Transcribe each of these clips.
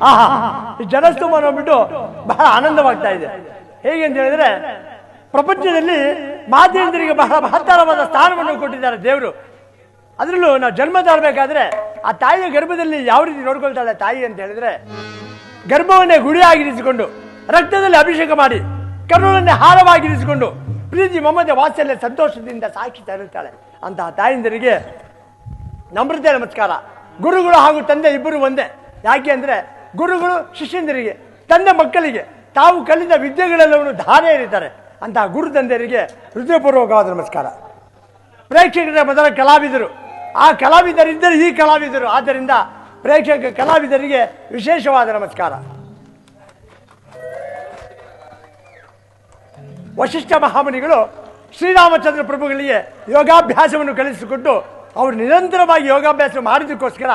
ಆಹಾ, ಈ ಜನಸ್ತೋಮ ನೋಡ್ಬಿಟ್ಟು ಬಹಳ ಆನಂದವಾಗ್ತಾ ಇದೆ. ಹೇಗೆ ಅಂತ ಹೇಳಿದ್ರೆ, ಪ್ರಪಂಚದಲ್ಲಿ ಮಾತೇಂದ್ರಿಗೆ ಬಹಳ ಮಹತ್ತರವಾದ ಸ್ಥಾನವನ್ನು ಕೊಟ್ಟಿದ್ದಾರೆ ದೇವರು. ಅದರಲ್ಲೂ ನಾವು ಜನ್ಮ ತಾಳ್ಬೇಕಾದ್ರೆ ಆ ತಾಯಿಯ ಗರ್ಭದಲ್ಲಿ ಯಾವ ರೀತಿ ನೋಡ್ಕೊಳ್ತಾಳೆ ತಾಯಿ ಅಂತ ಹೇಳಿದ್ರೆ, ಗರ್ಭವನ್ನೇ ಗುಡಿಯಾಗಿರಿಸಿಕೊಂಡು ರಕ್ತದಲ್ಲಿ ಅಭಿಷೇಕ ಮಾಡಿ ಕರುಳನ್ನೇ ಹಾರವಾಗಿರಿಸಿಕೊಂಡು ಪ್ರೀತಿ ಮಮತೆ ವಾತ್ಸಲ್ಯ ಸಂತೋಷದಿಂದ ಸಾಕ್ಷಿ ತರುತ್ತಾಳೆ. ಅಂತಹ ತಾಯಿಂದರಿಗೆ ನಮ್ರತೆ ನಮಸ್ಕಾರ. ಗುರುಗಳು ಹಾಗೂ ತಂದೆ ಇಬ್ಬರು ಒಂದೇ. ಯಾಕೆ ಅಂದ್ರೆ ಗುರುಗಳು ಶಿಷ್ಯಂದರಿಗೆ, ತಂದೆ ಮಕ್ಕಳಿಗೆ ತಾವು ಕಲಿತ ವಿದ್ಯೆಗಳೆಲ್ಲವನ್ನು ಧಾರೆ ಇರುತ್ತಾರೆ. ಅಂತಹ ಗುರು ತಂದೆಯರಿಗೆ ಹೃದಯಪೂರ್ವಕವಾದ ನಮಸ್ಕಾರ. ಪ್ರೇಕ್ಷಕರ ಮೊದಲ ಕಲಾವಿದರು, ಆ ಕಲಾವಿದರಿದ್ದರೆ ಈ ಕಲಾವಿದರು. ಆದ್ದರಿಂದ ಪ್ರೇಕ್ಷಕ ಕಲಾವಿದರಿಗೆ ವಿಶೇಷವಾದ ನಮಸ್ಕಾರ. ವಶಿಷ್ಠ ಮಹಾಮುನಿಗಳು ಶ್ರೀರಾಮಚಂದ್ರ ಪ್ರಭುಗಳಿಗೆ ಯೋಗಾಭ್ಯಾಸವನ್ನು ಕಲಿಸಿಕೊಟ್ಟು ಅವರು ನಿರಂತರವಾಗಿ ಯೋಗಾಭ್ಯಾಸ ಮಾಡಿದ್ದಕ್ಕೋಸ್ಕರ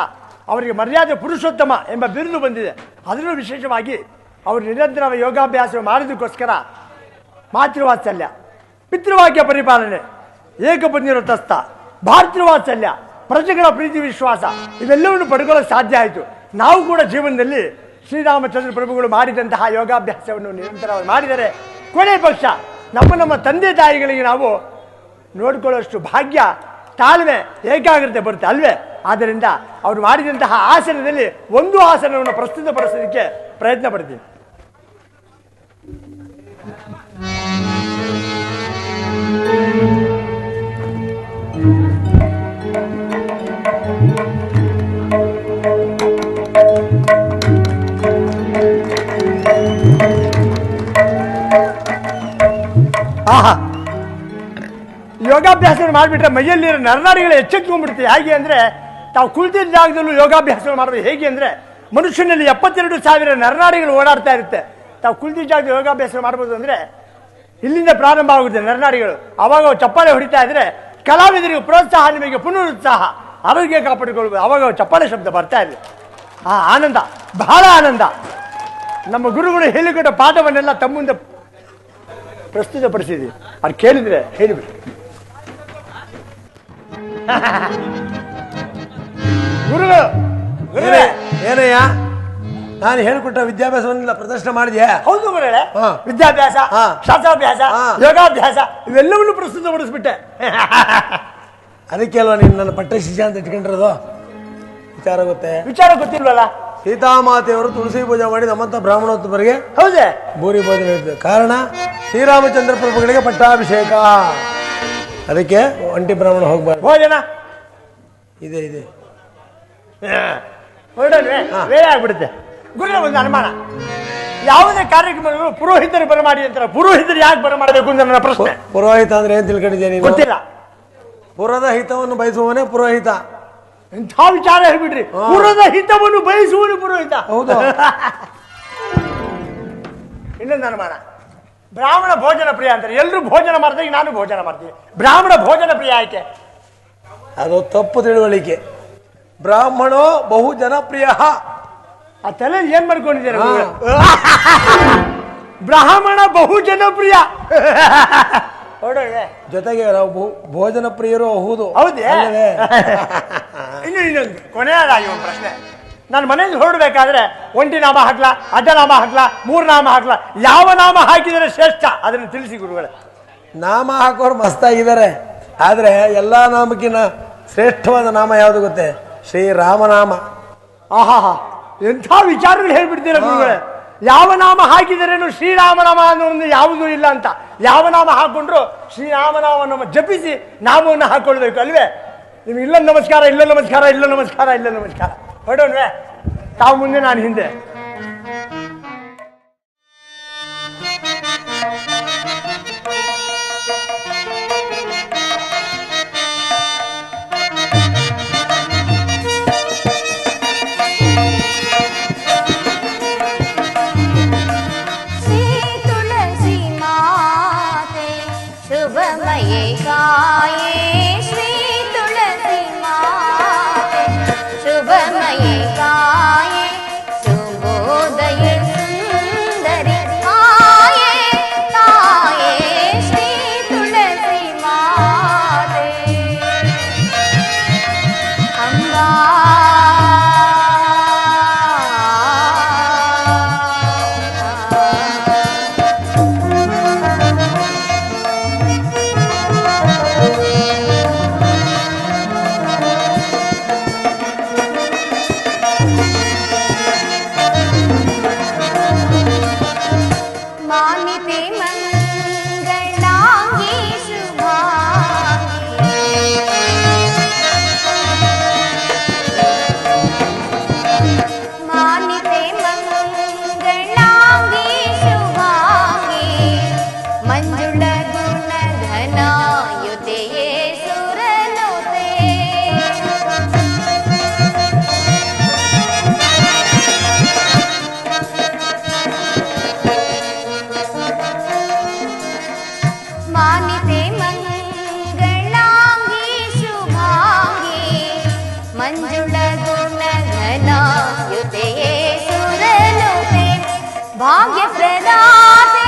ಅವರಿಗೆ ಮರ್ಯಾದೆ ಪುರುಷೋತ್ತಮ ಎಂಬ ಬಿರುದು ಬಂದಿದೆ. ಅದರಲ್ಲೂ ವಿಶೇಷವಾಗಿ ಅವರು ನಿರಂತರವಾಗಿ ಯೋಗಾಭ್ಯಾಸ ಮಾಡಿದ್ದಕ್ಕೋಸ್ಕರ ಮಾತೃವಾತ್ಸಲ್ಯ, ಪಿತೃವಾಕ್ಯ ಪರಿಪಾಲನೆ, ಏಕಪತ್ನಿವ್ರತಸ್ಥ, ಭಾತೃವಾತ್ಸಲ್ಯ, ಪ್ರಜೆಗಳ ಪ್ರೀತಿ ವಿಶ್ವಾಸ ಇವೆಲ್ಲವನ್ನು ಪಡ್ಕೊಳ್ಳೋಕೆ ಸಾಧ್ಯ ಆಯಿತು. ನಾವು ಕೂಡ ಜೀವನದಲ್ಲಿ ಶ್ರೀರಾಮಚಂದ್ರ ಪ್ರಭುಗಳು ಮಾಡಿದಂತಹ ಯೋಗಾಭ್ಯಾಸವನ್ನು ನಿರಂತರವಾಗಿ ಮಾಡಿದರೆ ಕೊನೆ ಪಕ್ಷ ನಮ್ಮ ತಂದೆ ತಾಯಿಗಳಿಗೆ ನಾವು ನೋಡಿಕೊಳ್ಳುವಷ್ಟು ಭಾಗ್ಯ, ತಾಳ್ಮೆ, ಏಕಾಗ್ರತೆ ಬರುತ್ತೆ ಅಲ್ವೇ? ಆದ್ದರಿಂದ ಅವರು ಮಾಡಿದಂತಹ ಆಸನದಲ್ಲಿ ಒಂದು ಆಸನವನ್ನು ಪ್ರಸ್ತುತಪಡಿಸೋದಕ್ಕೆ ಪ್ರಯತ್ನ ಪಡ್ತೀನಿ. ಆಹಾ, ಯೋಗಾಭ್ಯಾಸ ಮಾಡಿಬಿಟ್ರೆ ಮೈಯಲ್ಲಿರೋ ನರನಾಡಿಗಳು ಎಚ್ಚೆತ್ಕೊಂಡ್ಬಿಡುತ್ತೆ. ಹೇಗೆ ಅಂದ್ರೆ ತಾವು ಕುಳಿತಿದ್ದ ಜಾಗದಲ್ಲೂ ಯೋಗಾಭ್ಯಾಸ ಮಾಡಬೇಕು. ಹೇಗೆ ಅಂದ್ರೆ ಮನುಷ್ಯನಲ್ಲಿ 72,000 ನರನಾಡಿಗಳು ಓಡಾಡ್ತಾ ಇರುತ್ತೆ. ತಾವು ಕುಳಿತಿದ್ದ ಜಾಗದ ಯೋಗಾಭ್ಯಾಸ ಮಾಡ್ಬೋದು ಅಂದ್ರೆ ಇಲ್ಲಿಂದ ಪ್ರಾರಂಭ ಆಗುತ್ತೆ ನರನಾಡಿಗಳು. ಅವಾಗ ಚಪ್ಪಾಳೆ ಹೊಡಿತಾ ಇದ್ರೆ ಕಲಾವಿದರಿಗೆ ಪ್ರೋತ್ಸಾಹ, ನಿಮಗೆ ಪುನರುತ್ಸಾಹ, ಆರೋಗ್ಯ ಕಾಪಾಡಿಕೊಳ್ಬೋದು. ಅವಾಗ ಚಪ್ಪಾಳೆ ಶಬ್ದ ಬರ್ತಾ ಇದೆ. ಆ ಆನಂದ, ಬಹಳ ಆನಂದ. ನಮ್ಮ ಗುರುಗಳು ಹೇಳಿಕೊಟ್ಟ ಪಾಠವನ್ನೆಲ್ಲ ತಮ್ಮ ಮುಂದೆ ಪ್ರಸ್ತುತಪಡಿಸಿದ್ವಿ. ಅದು ಕೇಳಿದ್ರೆ ಹೇಳಿಬಿಟ್ಟು ಗುರುಗಳು ಏನಯ್ಯ, ನಾನು ಹೇಳಿಕೊಟ್ಟ ವಿದ್ಯಾಭ್ಯಾಸವನ್ನೆಲ್ಲ ಪ್ರದರ್ಶನ ಮಾಡಿದ್ಯಾ? ಹೌದು ಗುರುಗಳೇ, ವಿದ್ಯಾಭ್ಯಾಸ, ಶಾಸ್ತ್ರಾಭ್ಯಾಸ, ಯೋಗಾಭ್ಯಾಸ ಇವೆಲ್ಲವನ್ನು ಪ್ರಸ್ತುತಪಡಿಸ್ಬಿಟ್ಟೆ. ಅದಕ್ಕೆ ಅಲ್ವಾ ನೀನು ನನ್ನ ಪಟ್ಟ ಶಿಷ್ಯ ಅಂತ ಇಟ್ಕೊಂಡಿರೋದು? ವಿಚಾರ ಗೊತ್ತಿಲ್ವಲ್ಲ? ಸೀತಾಮಾತೆಯವರು ತುಳಸಿ ಪೂಜೆ ಮಾಡಿ ನಮ್ಮಂತ ಬ್ರಾಹ್ಮಣೋತ್ತಮರಿಗೆ ಹೌದೇ ಭೂರಿ ಭೋಜನ ಇರ್ತದೆ. ಕಾರಣ ಶ್ರೀರಾಮಚಂದ್ರ ಪ್ರಭುಗಳಿಗೆ ಪಟ್ಟಾಭಿಷೇಕ. ಅದಕ್ಕೆ ಒಂಟಿ ಬ್ರಾಹ್ಮಣ ಹೋಗ್ಬಾರ್ದು. ಭೋಜನ ಇದೆ ಇದೆ ಬೇರೆ ಆಗ್ಬಿಡುತ್ತೆ. ಗುರುಗಳ ಒಂದು ಅನುಮಾನ, ಯಾವುದೇ ಕಾರ್ಯಕ್ರಮಗಳು ಪುರೋಹಿತರು ಬರಮಾಡಿ ಅಂತಾರೆ. ಪುರೋಹಿತರು ಯಾಕೆ ಬರಮಾಡಬೇಕು ಅಂತ ನನ್ನ ಪ್ರಶ್ನೆ. ಪುರೋಹಿತ ಅಂದ್ರೆ ಏನ್ ತಿಳ್ಕೊಂಡಿದ್ಯಾ ನೀನು? ಗೊತ್ತಿಲ್ಲ. ಪುರದ ಹಿತವನ್ನು ಬಯಸುವವನೇ ಪುರೋಹಿತ. ಇಂಥ ವಿಚಾರ ಹೇಳ್ಬಿಡ್ರಿ. ಪುರದ ಹಿತವನ್ನು ಬಯಸುವನು ಪುರೋಹಿತ. ಹೌದು. ಇನ್ನೊಂದು ಅನುಮಾನ, ಬ್ರಾಹ್ಮಣ ಭೋಜನ ಪ್ರಿಯ ಅಂತಾರೆ. ಎಲ್ಲರೂ ಭೋಜನ ಮಾಡ್ದಾಗ ನಾನು ಭೋಜನ ಮಾಡ್ತೀನಿ. ಬ್ರಾಹ್ಮಣ ಭೋಜನ ಪ್ರಿಯ ಆಯ್ಕೆ ಅದು ತಪ್ಪು ತಿಳುವಳಿಕೆ. ಬ್ರಾಹ್ಮಣೋ ಬಹು ಜನಪ್ರಿಯ. ಆ ತಲೆ ಏನ್ ಮಾಡ್ಕೊಂಡಿದ್ದೀರ? ಬ್ರಾಹ್ಮಣ ಬಹು ಜನಪ್ರಿಯ. ಜೊತೆಗೆ ನಾವು ಭೋಜನ ಪ್ರಿಯರು ಹೌದು. ಹೌದೇ? ಇನ್ನೊಂದು ಕೊನೆಯದಾಗಿ ಒಂದು ಪ್ರಶ್ನೆ. ನಾನು ಮನೆಯಿಂದ ಹೊರಡ್ಬೇಕಾದ್ರೆ ಒಂಟಿ ನಾಮ ಹಾಕ್ಲಾ, ಅಡ್ಡ ನಾಮ ಹಾಕ್ಲಾ, 3 ನಾಮ ಹಾಕ್ಲಾ? ಯಾವ ನಾಮ ಹಾಕಿದರೆ ಶ್ರೇಷ್ಠ ಅದನ್ನು ತಿಳಿಸಿ ಗುರುಗಳೇ. ನಾಮ ಹಾಕೋರು ಮಸ್ತಾಗಿದ್ದಾರೆ, ಆದ್ರೆ ಎಲ್ಲಾ ನಾಮಕ್ಕಿಂತ ಶ್ರೇಷ್ಠವಾದ ನಾಮ ಯಾವುದು ಗೊತ್ತೇ? ಶ್ರೀರಾಮನಾಮ. ಆಹಾ, ಎಂಥ ವಿಚಾರಗಳು ಹೇಳ್ಬಿಡ್ತೀರ ಗುರುಗಳೇ. ಯಾವ ನಾಮ ಹಾಕಿದರೇನು ಶ್ರೀರಾಮನಾಮ ಅನ್ನೋ ಯಾವುದೂ ಇಲ್ಲ ಅಂತ. ಯಾವ ನಾಮ ಹಾಕೊಂಡ್ರು ಶ್ರೀರಾಮನಾಮವನ್ನು ಜಪಿಸಿ ನಾಮವನ್ನು ಹಾಕೊಳ್ಬೇಕು ಅಲ್ವೇ? ನಿಮ್ಗೆ ಇಲ್ಲ ನಮಸ್ಕಾರ, ಇಲ್ಲ ನಮಸ್ಕಾರ, ಇಲ್ಲ ನಮಸ್ಕಾರ, ಇಲ್ಲ ನಮಸ್ಕಾರ. ಹೊರಡೋಣ್ವೆ? ತಾವು ಮುಂದೆ, ನಾನು ಹಿಂದೆ. शुभमये गाये श्री तुलसी माते, शुभमये गाये शुभो ಮಂಜುಳ ಗುಣಗಣ ಯುತೆಯೇ ಸುರಲೋಕೆ ಭಾಗ್ಯ ಪ್ರದಾತೆ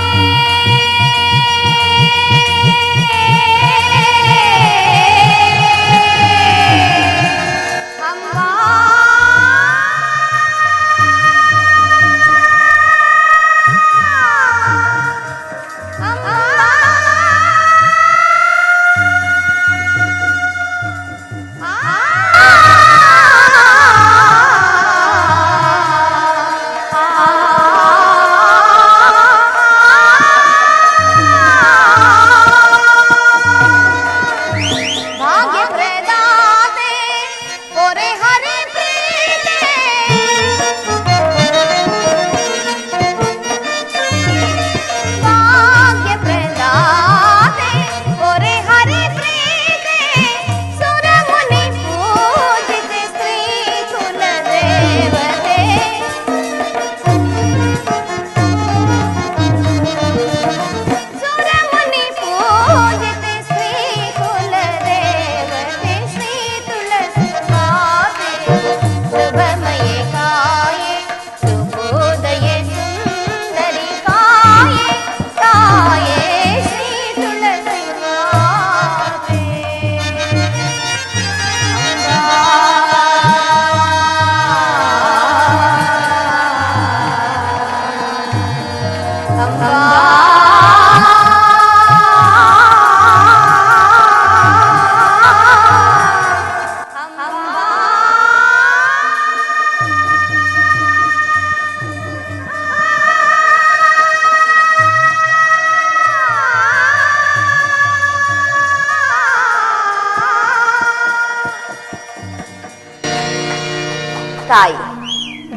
ತಾಯಿ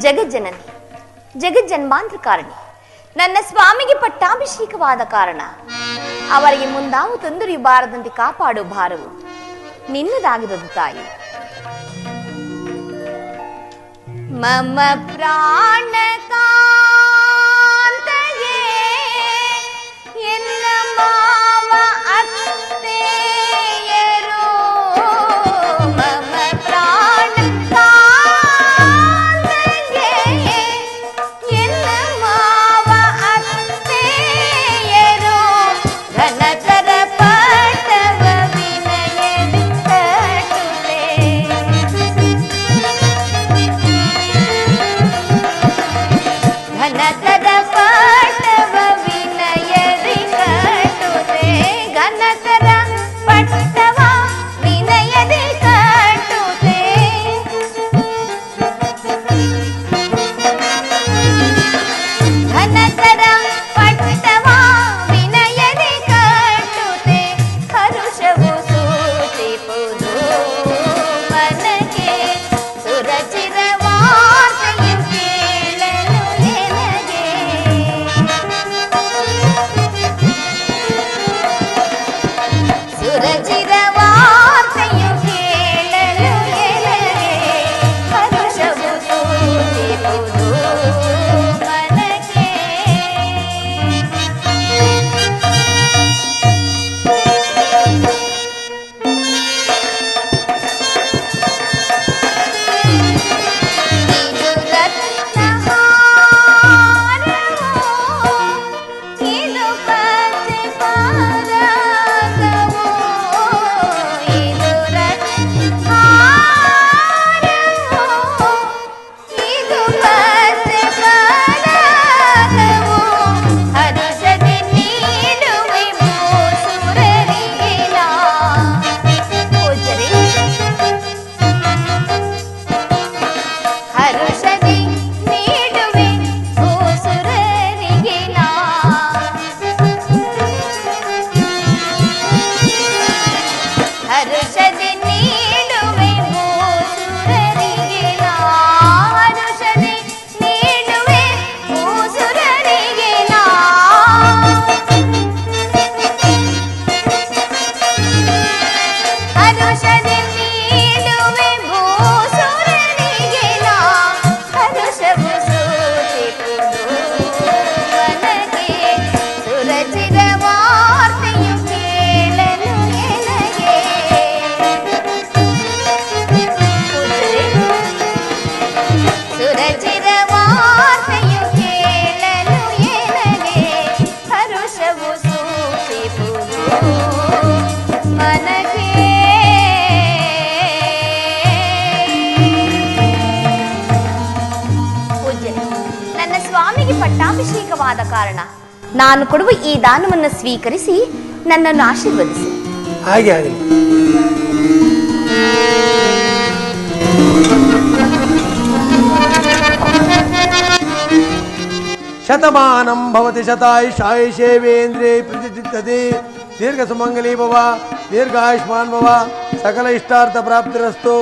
ಜಗಜ್ಜನನಿ ಜಗಜ್ಜನ್ಮಾಂತರಕಾರಣಿ ನನ್ನ ಸ್ವಾಮಿಗೆ ಪಟ್ಟಾಭಿಷೇಕವಾದ ಕಾರಣ ಅವರಿಗೆ ಮುಂದಾವು ತೊಂದರೆಯು ಬಾರದಂತೆ ಕಾಪಾಡುವ ಭಾರವು ನಿನ್ನದಾಗಿರದು ತಾಯಿ. ಮಮ ಪ್ರಾಣ ಕಾಂತಗೆ ಎನ್ನ ಮಾವ ಅತ್ತೆಯರು ಮಮ ಪ್ರಾಣ ಕಾಂತಗೆ ಎನ್ನ ಮಾವ ಅತ್ತೆಯರು ಘನತರ ಪಟವ ವಿನಯದಿ ಕಟುತೆ ಘನತರ ಪಟವ ವಿನಯದಿ ಕಟುತೆ ಘನತರ ಪಟವ ವಿನಯದಿ ಕಟುತೆ ಘನತರ ಪಟವ ವಿನಯದಿ ಕಟುತೆ ಹರುಷವು ಸೂಚಿಪುದು ಮನಗೆ ಸುರಚಿರ ವಾರ್ತೆಯು ಕೇಳಲು ಎನಗೆ ಸುರಚಿರ ವಾರ್ತೆಯು ಕೇಳಲು ಎನಗೆ ಹರುಷವು ಸೂಚಿಪುದು ಮನಗೆ ಇದು ರತ್ನಹಾರವೋ ಇದು ಪಂಚೆ ಪದಕವೋ ಇದು ರತ್ನಹಾರವೋ ಇದು ಪಂಚೆ ಪದಕವೋ ಹರುಷದಿ ನೀಡುವೆ ಭೂಸುರರಿಗೆ ನಾ ಪೂಜರಿ ಹರುಷದಿ ನೀಡುವೆ ಭೂಸುರರಿಗೆ ನಾ ಹರುಷದಿ ನೀಡುವೆ ಭೂಸುರರಿಗೆ ನಾ ಹರುಷದಿ ನೀಡುವೆ ಭೂಸುರರಿಗೆ ನಾ ಹರುಷದಿ ನೀಡುವೆ ಭೂಸುರರಿಗೆ ನಾ ಹರುಷವು ಸೂಚಿಪುದು ಮನಗೆ ಸುರಚಿರ ವಾರ್ತೆಯು ಕೇಳಲು ಎನಗೆ ಪಟ್ಟಾಭಿಷೇಕವಾದ ಕಾರಣ ನಾನು ಕೊಡುವ ಈ ದಾನವನ್ನು ಸ್ವೀಕರಿಸಿ ನನ್ನನ್ನು ಆಶೀರ್ವದಿಸಿ. ಹಾಗೆ ಆಗಲಿ. ಶತಮಾನಂ ಭವತಿ ಶತಾಯುಷಾಯುಷೇವೇಂದ್ರೇ ಪ್ರತಿಷ್ಠಿತತೆ ದೀರ್ಘ ಸುಮಂಗಲೀ ಭವ ದೀರ್ಘಾಯುಷ್ಮಾನ್ ಭವ ಸಕಲ ಇಷ್ಟಾರ್ಥ ಪ್ರಾಪ್ತಿರಸ್ತು.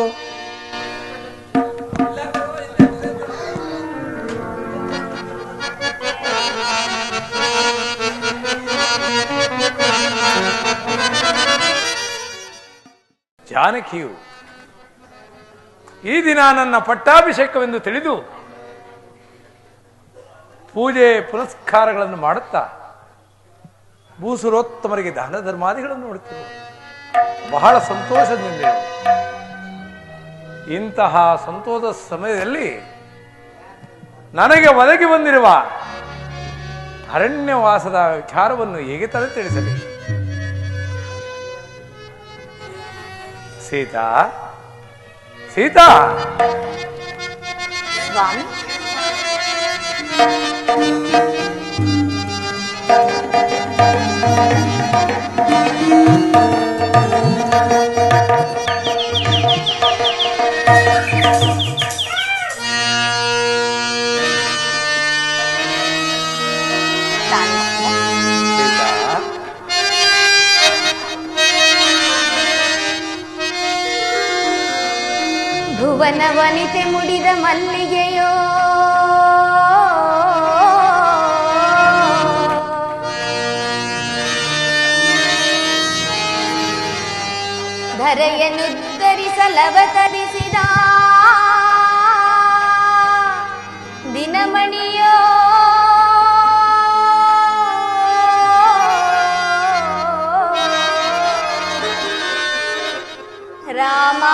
ಜಾನಕಿಯು ಈ ದಿನ ನನ್ನ ಪಟ್ಟಾಭಿಷೇಕವೆಂದು ತಿಳಿದು ಪೂಜೆ ಪುನಸ್ಕಾರಗಳನ್ನು ಮಾಡುತ್ತಾ ಭೂಸುರೋತ್ತಮರಿಗೆ ದಾನ ಧರ್ಮಾದಿಗಳನ್ನು ನೋಡುತ್ತಿರು. ಬಹಳ ಸಂತೋಷದಿಂದ ಇಂತಹ ಸಂತೋಷ ಸಮಯದಲ್ಲಿ ನನಗೆ ಒದಗಿ ಬಂದಿರುವ ಅರಣ್ಯವಾಸದ ವಿಚಾರವನ್ನು ಹೇಗೆ ತಲೆ ತಿಳಿಸಲಿ? ಸೀತಾ, ಸೀತಾ, ಸ್ವಾಮಿ, ಭುವನ ವನಿತೆ ಮುಡಿದ ಮಲ್ಲಿಗೆಯೋ ಧರೆಯನ್ನುದ್ಧರಿಸಲವತರಿಸಿದ ದಿನಮಣಿಯೋ ರಾಮ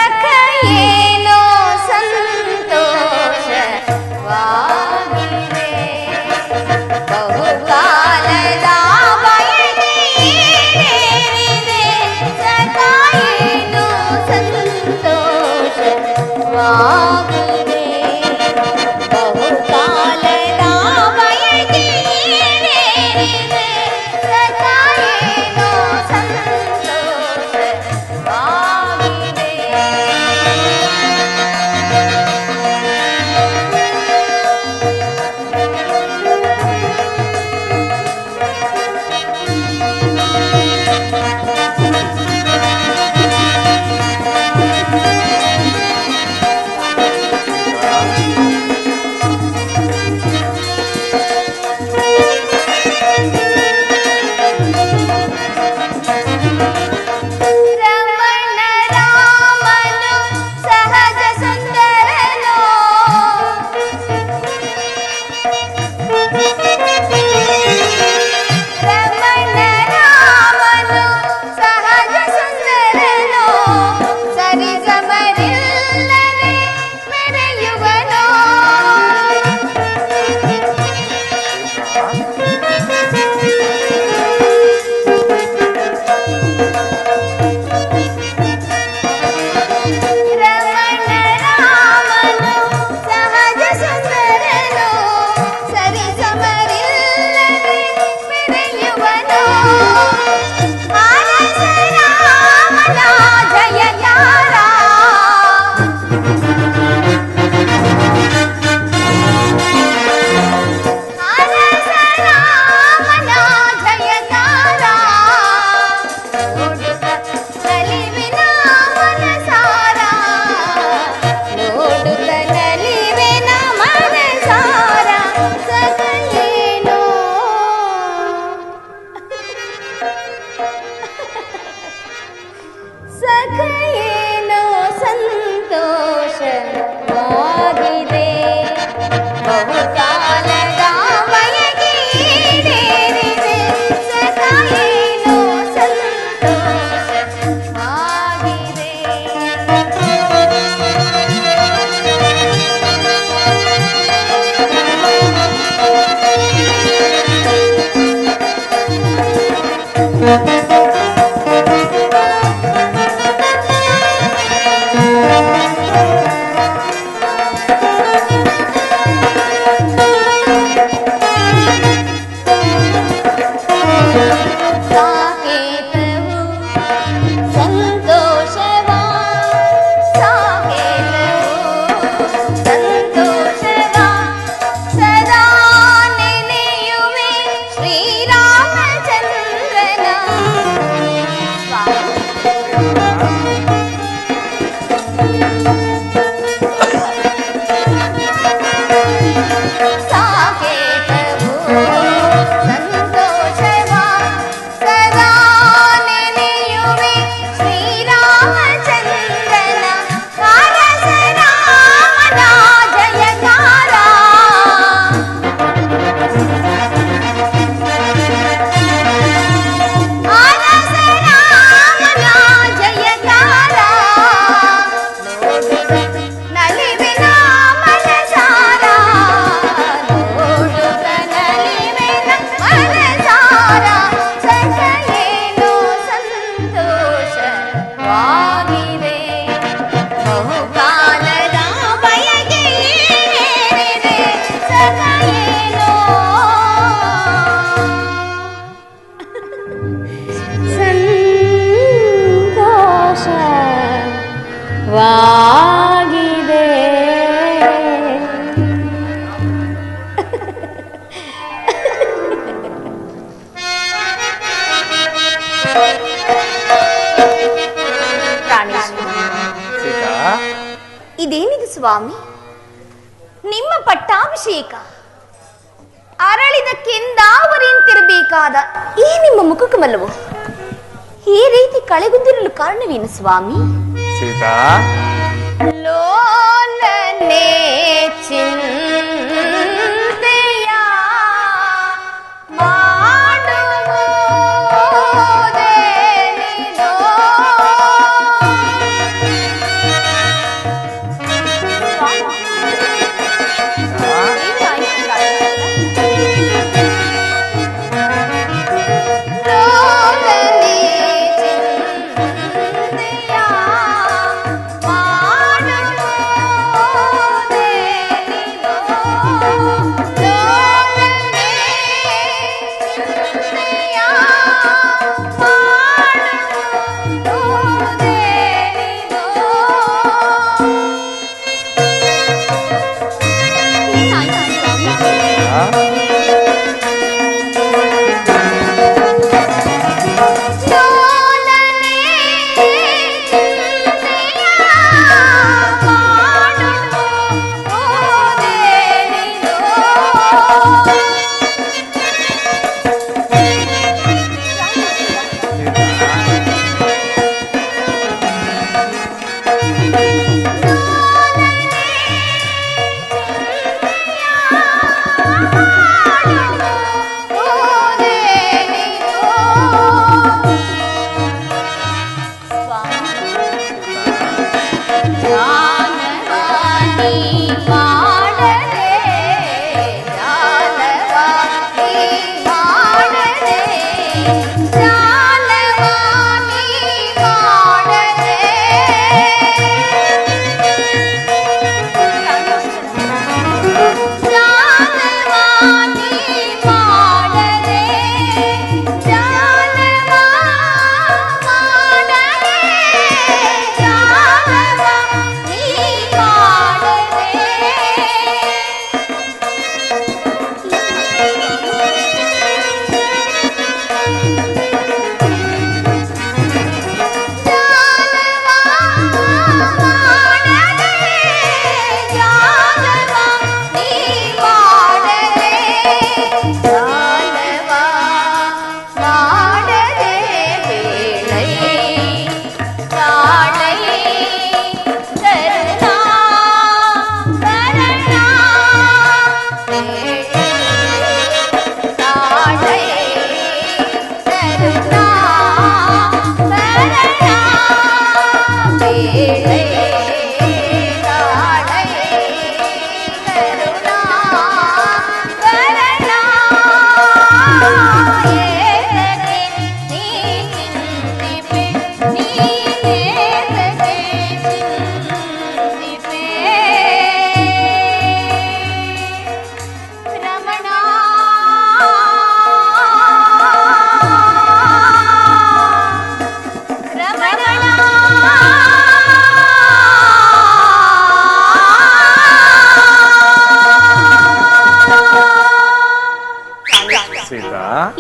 ಸಖಯೇನೋ ಸಂತೋಷವಾಗಿದೆ ಬಹುಕಾಲದ ಬಯಕೆಯೇರಿದೆ ಸಖಯೇನೋ ಸಂತೋಷವಾಗಿದೆ ಬಹುಕಾಲದ ಬಯಕೆಯೇರಿದೆ ಸಖಯೇನೋ ಇದೇನಿದು ಸ್ವಾಮಿ? ನಿಮ್ಮ ಪಟ್ಟಾಭಿಷೇಕ ಅರಳಿದ ಕೆಂದಾವರಿಂತಿರಬೇಕಾದ ಈ ನಿಮ್ಮ ಮುಖಕಮಲವು ಈ ರೀತಿ ಕಳೆಗುಂದಿರಲು ಕಾರಣವೇನು ಸ್ವಾಮಿ? ಸೀತಾ, ಲೋಲನೆ ಚಿಂತೆಯ ಮಾಡುವುದೇನಿದೋ?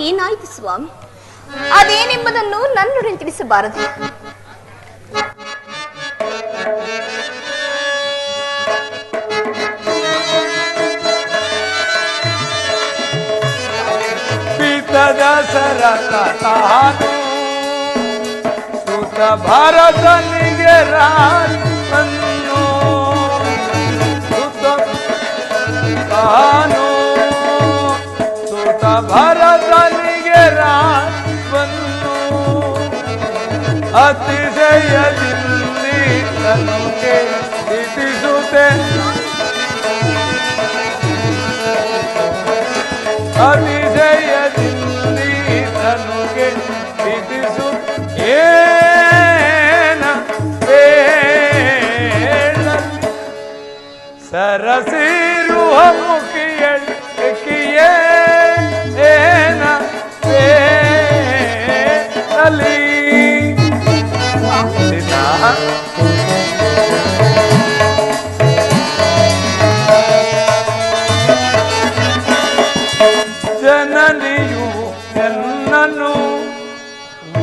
ಏನಾಯ್ತು ಸ್ವಾಮಿ? ಅದೇನೆಂಬುದನ್ನು ನನ್ನೊಡನೆ ತಿಳಿಸಬಾರದು. ದಶರಥ ತಾನು ಸುತ ಭರತನಿಗೆ ರಾಜನು ಸುತ ತಾನು ಸುತ ಭರತನಿಗೆ ರಾಜನು ಅತಿಶಯದಲ್ಲಿ ತನಗೆ ಇತಿಸುತ್ತೆ ಅತಿಶಯದಲ್ಲಿ ತನಗೆ ಇತಿಸು ಏನ ಬೇಳಲ್ಲಿ ಸರಸಿರುವ ಮುಖಿಯೇ ಏನ ಬೇಳಲ್ಲಿ ಜನನಿಯು ಎನ್ನನು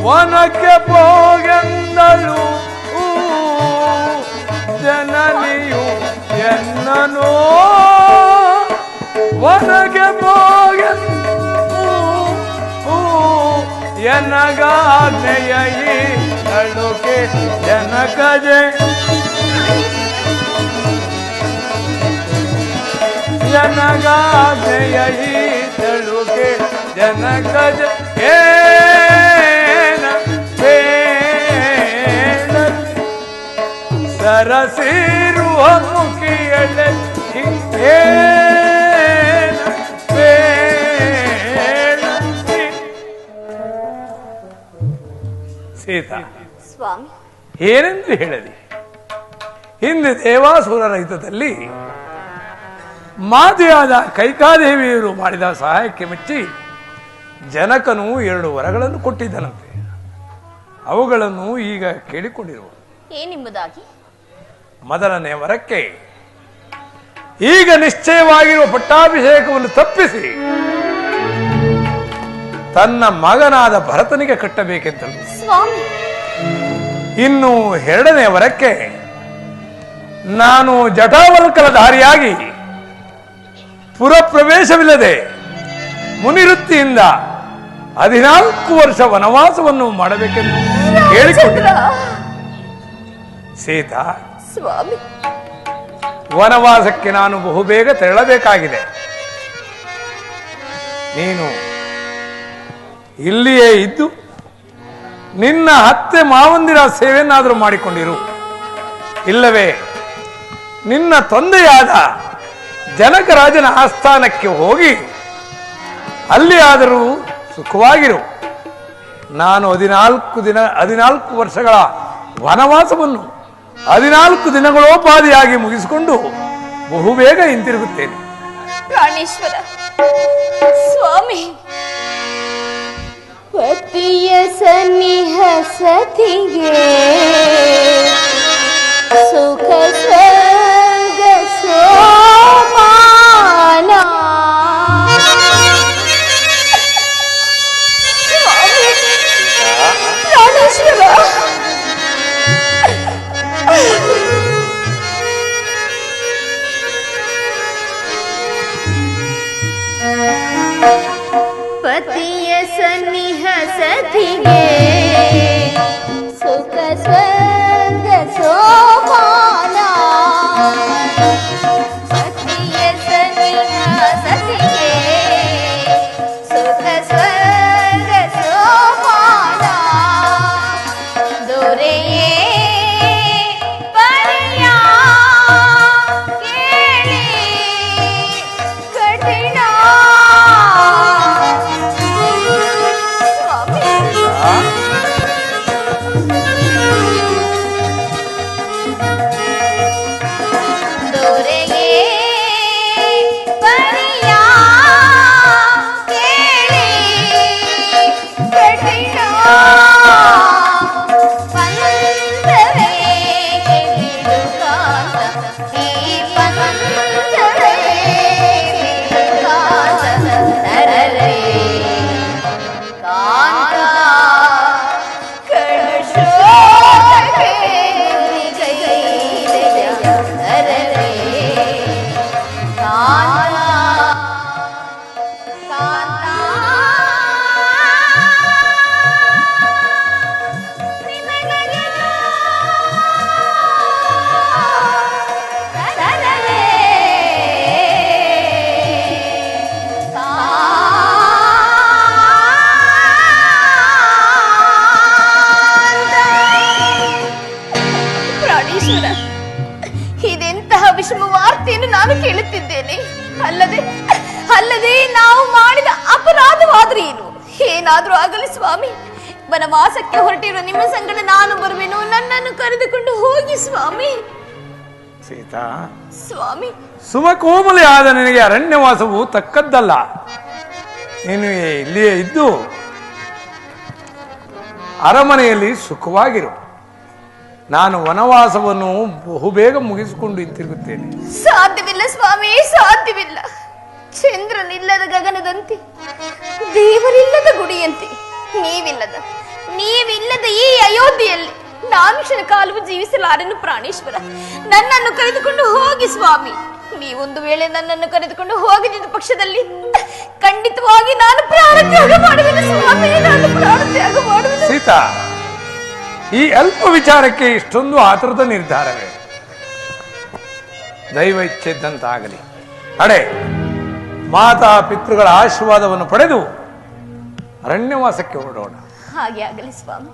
ವನಕ್ಕೆ ಹೋಗೆಂದಳು ಜನನಿಯು ಎನ್ನನು ಹೊರಗೆ ಎನಗಾಜ್ಞೆಯ ಈ ತಳುಕೆ ಜನಕಜೆ ಜನಗಾಜ್ಞೆಯ ಈ ತಳುಕೆ ಜನಕಜ ಏನ ಬೇಡಲಿ ಸರಸಿರುವ ಮುಖಿಯಳೆ ಏನ ಬೇಡಲಿ. ಸೀತಾ, ಸ್ವಾಮಿ, ಏನೆಂದು ಹೇಳಲಿ? ಹಿಂದೆ ದೇವಾಸುರರ ಯುದ್ಧದಲ್ಲಿ ಮಾತೆಯಾದ ಕೈಕಾದೇವಿಯರು ಮಾಡಿದ ಸಹಾಯಕ್ಕೆ ಮೆಚ್ಚಿ ಜನಕನು 2 ವರಗಳನ್ನು ಕೊಟ್ಟಿದ್ದನಂತೆ. ಅವುಗಳನ್ನು ಈಗ ಕೇಳಿಕೊಂಡಿರುವ ಏನೆಂಬುದಾಗಿ? ಮೊದಲನೇ ವರಕ್ಕೆ ಈಗ ನಿಶ್ಚಯವಾಗಿರುವ ಪಟ್ಟಾಭಿಷೇಕವನ್ನು ತಪ್ಪಿಸಿ ತನ್ನ ಮಗನಾದ ಭರತನಿಗೆ ಕಟ್ಟಬೇಕೆಂತಲೂ, ಸ್ವಾಮಿ, ಇನ್ನು 2ನೇ ವರಕ್ಕೆ ನಾನು ಜಟಾವಲ್ಕಲ ಧಾರಿಯಾಗಿ ಪುರಪ್ರವೇಶವಿಲ್ಲದೆ ಮುನಿವೃತ್ತಿಯಿಂದ 14 ವರ್ಷ ವನವಾಸವನ್ನು ಮಾಡಬೇಕೆಂದು ಹೇಳಿಕೊಂಡ. ಸೀತಾ, ಸ್ವಾಮಿ, ವನವಾಸಕ್ಕೆ ನಾನು ಬಹುಬೇಗ ತೆರಳಬೇಕಾಗಿದೆ. ನೀನು ಇಲ್ಲಿಯೇ ಇದ್ದು ನಿನ್ನ ಅತ್ತೆ ಮಾವಂದಿರ ಸೇವೆಯನ್ನಾದರೂ ಮಾಡಿಕೊಂಡಿರು. ಇಲ್ಲವೇ ನಿನ್ನ ತಂದೆಯಾದ ಜನಕರಾಜನ ಆಸ್ಥಾನಕ್ಕೆ ಹೋಗಿ ಅಲ್ಲಿ ಆದರೂ ಸುಖವಾಗಿರು. ನಾನು 14 ವರ್ಷಗಳ ವನವಾಸವನ್ನು 14 ದಿನಗಳೋಪಾದಿಯಾಗಿ ಮುಗಿಸಿಕೊಂಡು ಬಹುಬೇಗ ಹಿಂತಿರುಗುತ್ತೇನೆ. ಪ್ರಾಣೇಶ್ವರ ಸ್ವಾಮಿ, ಪತಿಯ ಸನ್ನಿಹ ಸತಿಗೆ ಸುಖ ಸ್ವರ್ಗ ಸೋಮಾನ. ಪ್ರಾಣೇಶ್ವರ, ಪತಿಯ ಸನ್ನಿಹ ಸತಿಗೆ ಸುಖ ಸ್ವರ್ಗ ಸೋಪಾನ. ಪತಿಯ ಸನ್ನಿಹ ಸತಿಗೆ ಸುಖ ಸ್ವರ್ಗ ಸೋಪಾನ. ದೊರೆಯೇ ಪರಿಯ ಕೇಳಿ ಕಠಿಣ. ಇದೆಂತಹ ವಿಷಮ ವಾರ್ತೆಯನ್ನು ನಾನು ಕೇಳುತ್ತಿದ್ದೇನೆ. ಅಲ್ಲದೆ ನಾವು ಮಾಡಿದ ಅಪರಾಧವಾದ್ರೆ ಏನು? ಏನಾದ್ರೂ ಆಗಲಿ ಸ್ವಾಮಿ, ವನವಾಸಕ್ಕೆ ಹೊರಟಿರುವ ನಿಮ್ಮ ಸಂಗಡ ನಾನು ಬರುವೆನು. ನನ್ನನ್ನು ಕರೆದುಕೊಂಡು ಹೋಗಿ ಸ್ವಾಮಿ. ಸೀತಾ, ಸ್ವಾಮಿ, ಸುಮಕೋಮಲೆಯಾದ ನಿನಗೆ ಅರಣ್ಯವಾಸವು ತಕ್ಕದ್ದಲ್ಲ. ನೀನು ಇಲ್ಲಿಯೇ ಇದ್ದು ಅರಮನೆಯಲ್ಲಿ ಸುಖವಾಗಿರು. ನಾನು ವನವಾಸವನ್ನು ಬಹುಬೇಗ ಮುಗಿಸಿಕೊಂಡು ಹಿಂತಿರುಗುತ್ತೇನೆ. ಸಾಧ್ಯವಿಲ್ಲ ಸ್ವಾಮಿ, ಸಾಧ್ಯವಿಲ್ಲ. ಚಂದ್ರನಿಲ್ಲದ ಗಗನದಂತೆ, ದೇವರಿಲ್ಲದ ಗುಡಿಯಂತೆ, ನೀವಿಲ್ಲದ ಈ ಅಯೋಧ್ಯೆಯಲ್ಲಿ ನಾನು ಕ್ಷಣ ಕಾಲವು ಜೀವಿಸಲಾರೆನು ಪ್ರಾಣೇಶ್ವರ. ನನ್ನನ್ನು ಕರೆದುಕೊಂಡು ಹೋಗಿ ಸ್ವಾಮಿ. ನೀವೊಂದು ವೇಳೆ ನನ್ನನ್ನು ಕರೆದುಕೊಂಡು ಹೋಗದಿದ್ದ ಪಕ್ಷದಲ್ಲಿ ಖಂಡಿತವಾಗಿ ನಾನು ಪ್ರಾಣತ್ಯಾಗ ಮಾಡುವೆನು ಸ್ವಾಮಿ. ನಾನು ಪ್ರಾಣತ್ಯಾಗ ಮಾಡುವೆನು. ಸೀತಾ, ಈ ಅಲ್ಪ ವಿಚಾರಕ್ಕೆ ಇಷ್ಟೊಂದು ಆತುರದ ನಿರ್ಧಾರವೇ? ದೈವ ಇಚ್ಛೆದ್ದಂತಾಗಲಿ. ಅಡೆ, ಮಾತಾ ಪಿತೃಗಳ ಆಶೀರ್ವಾದವನ್ನು ಪಡೆದು ಅರಣ್ಯವಾಸಕ್ಕೆ ಹೊರಡೋಣ. ಹಾಗೆ ಆಗಲಿ ಸ್ವಾಮಿ.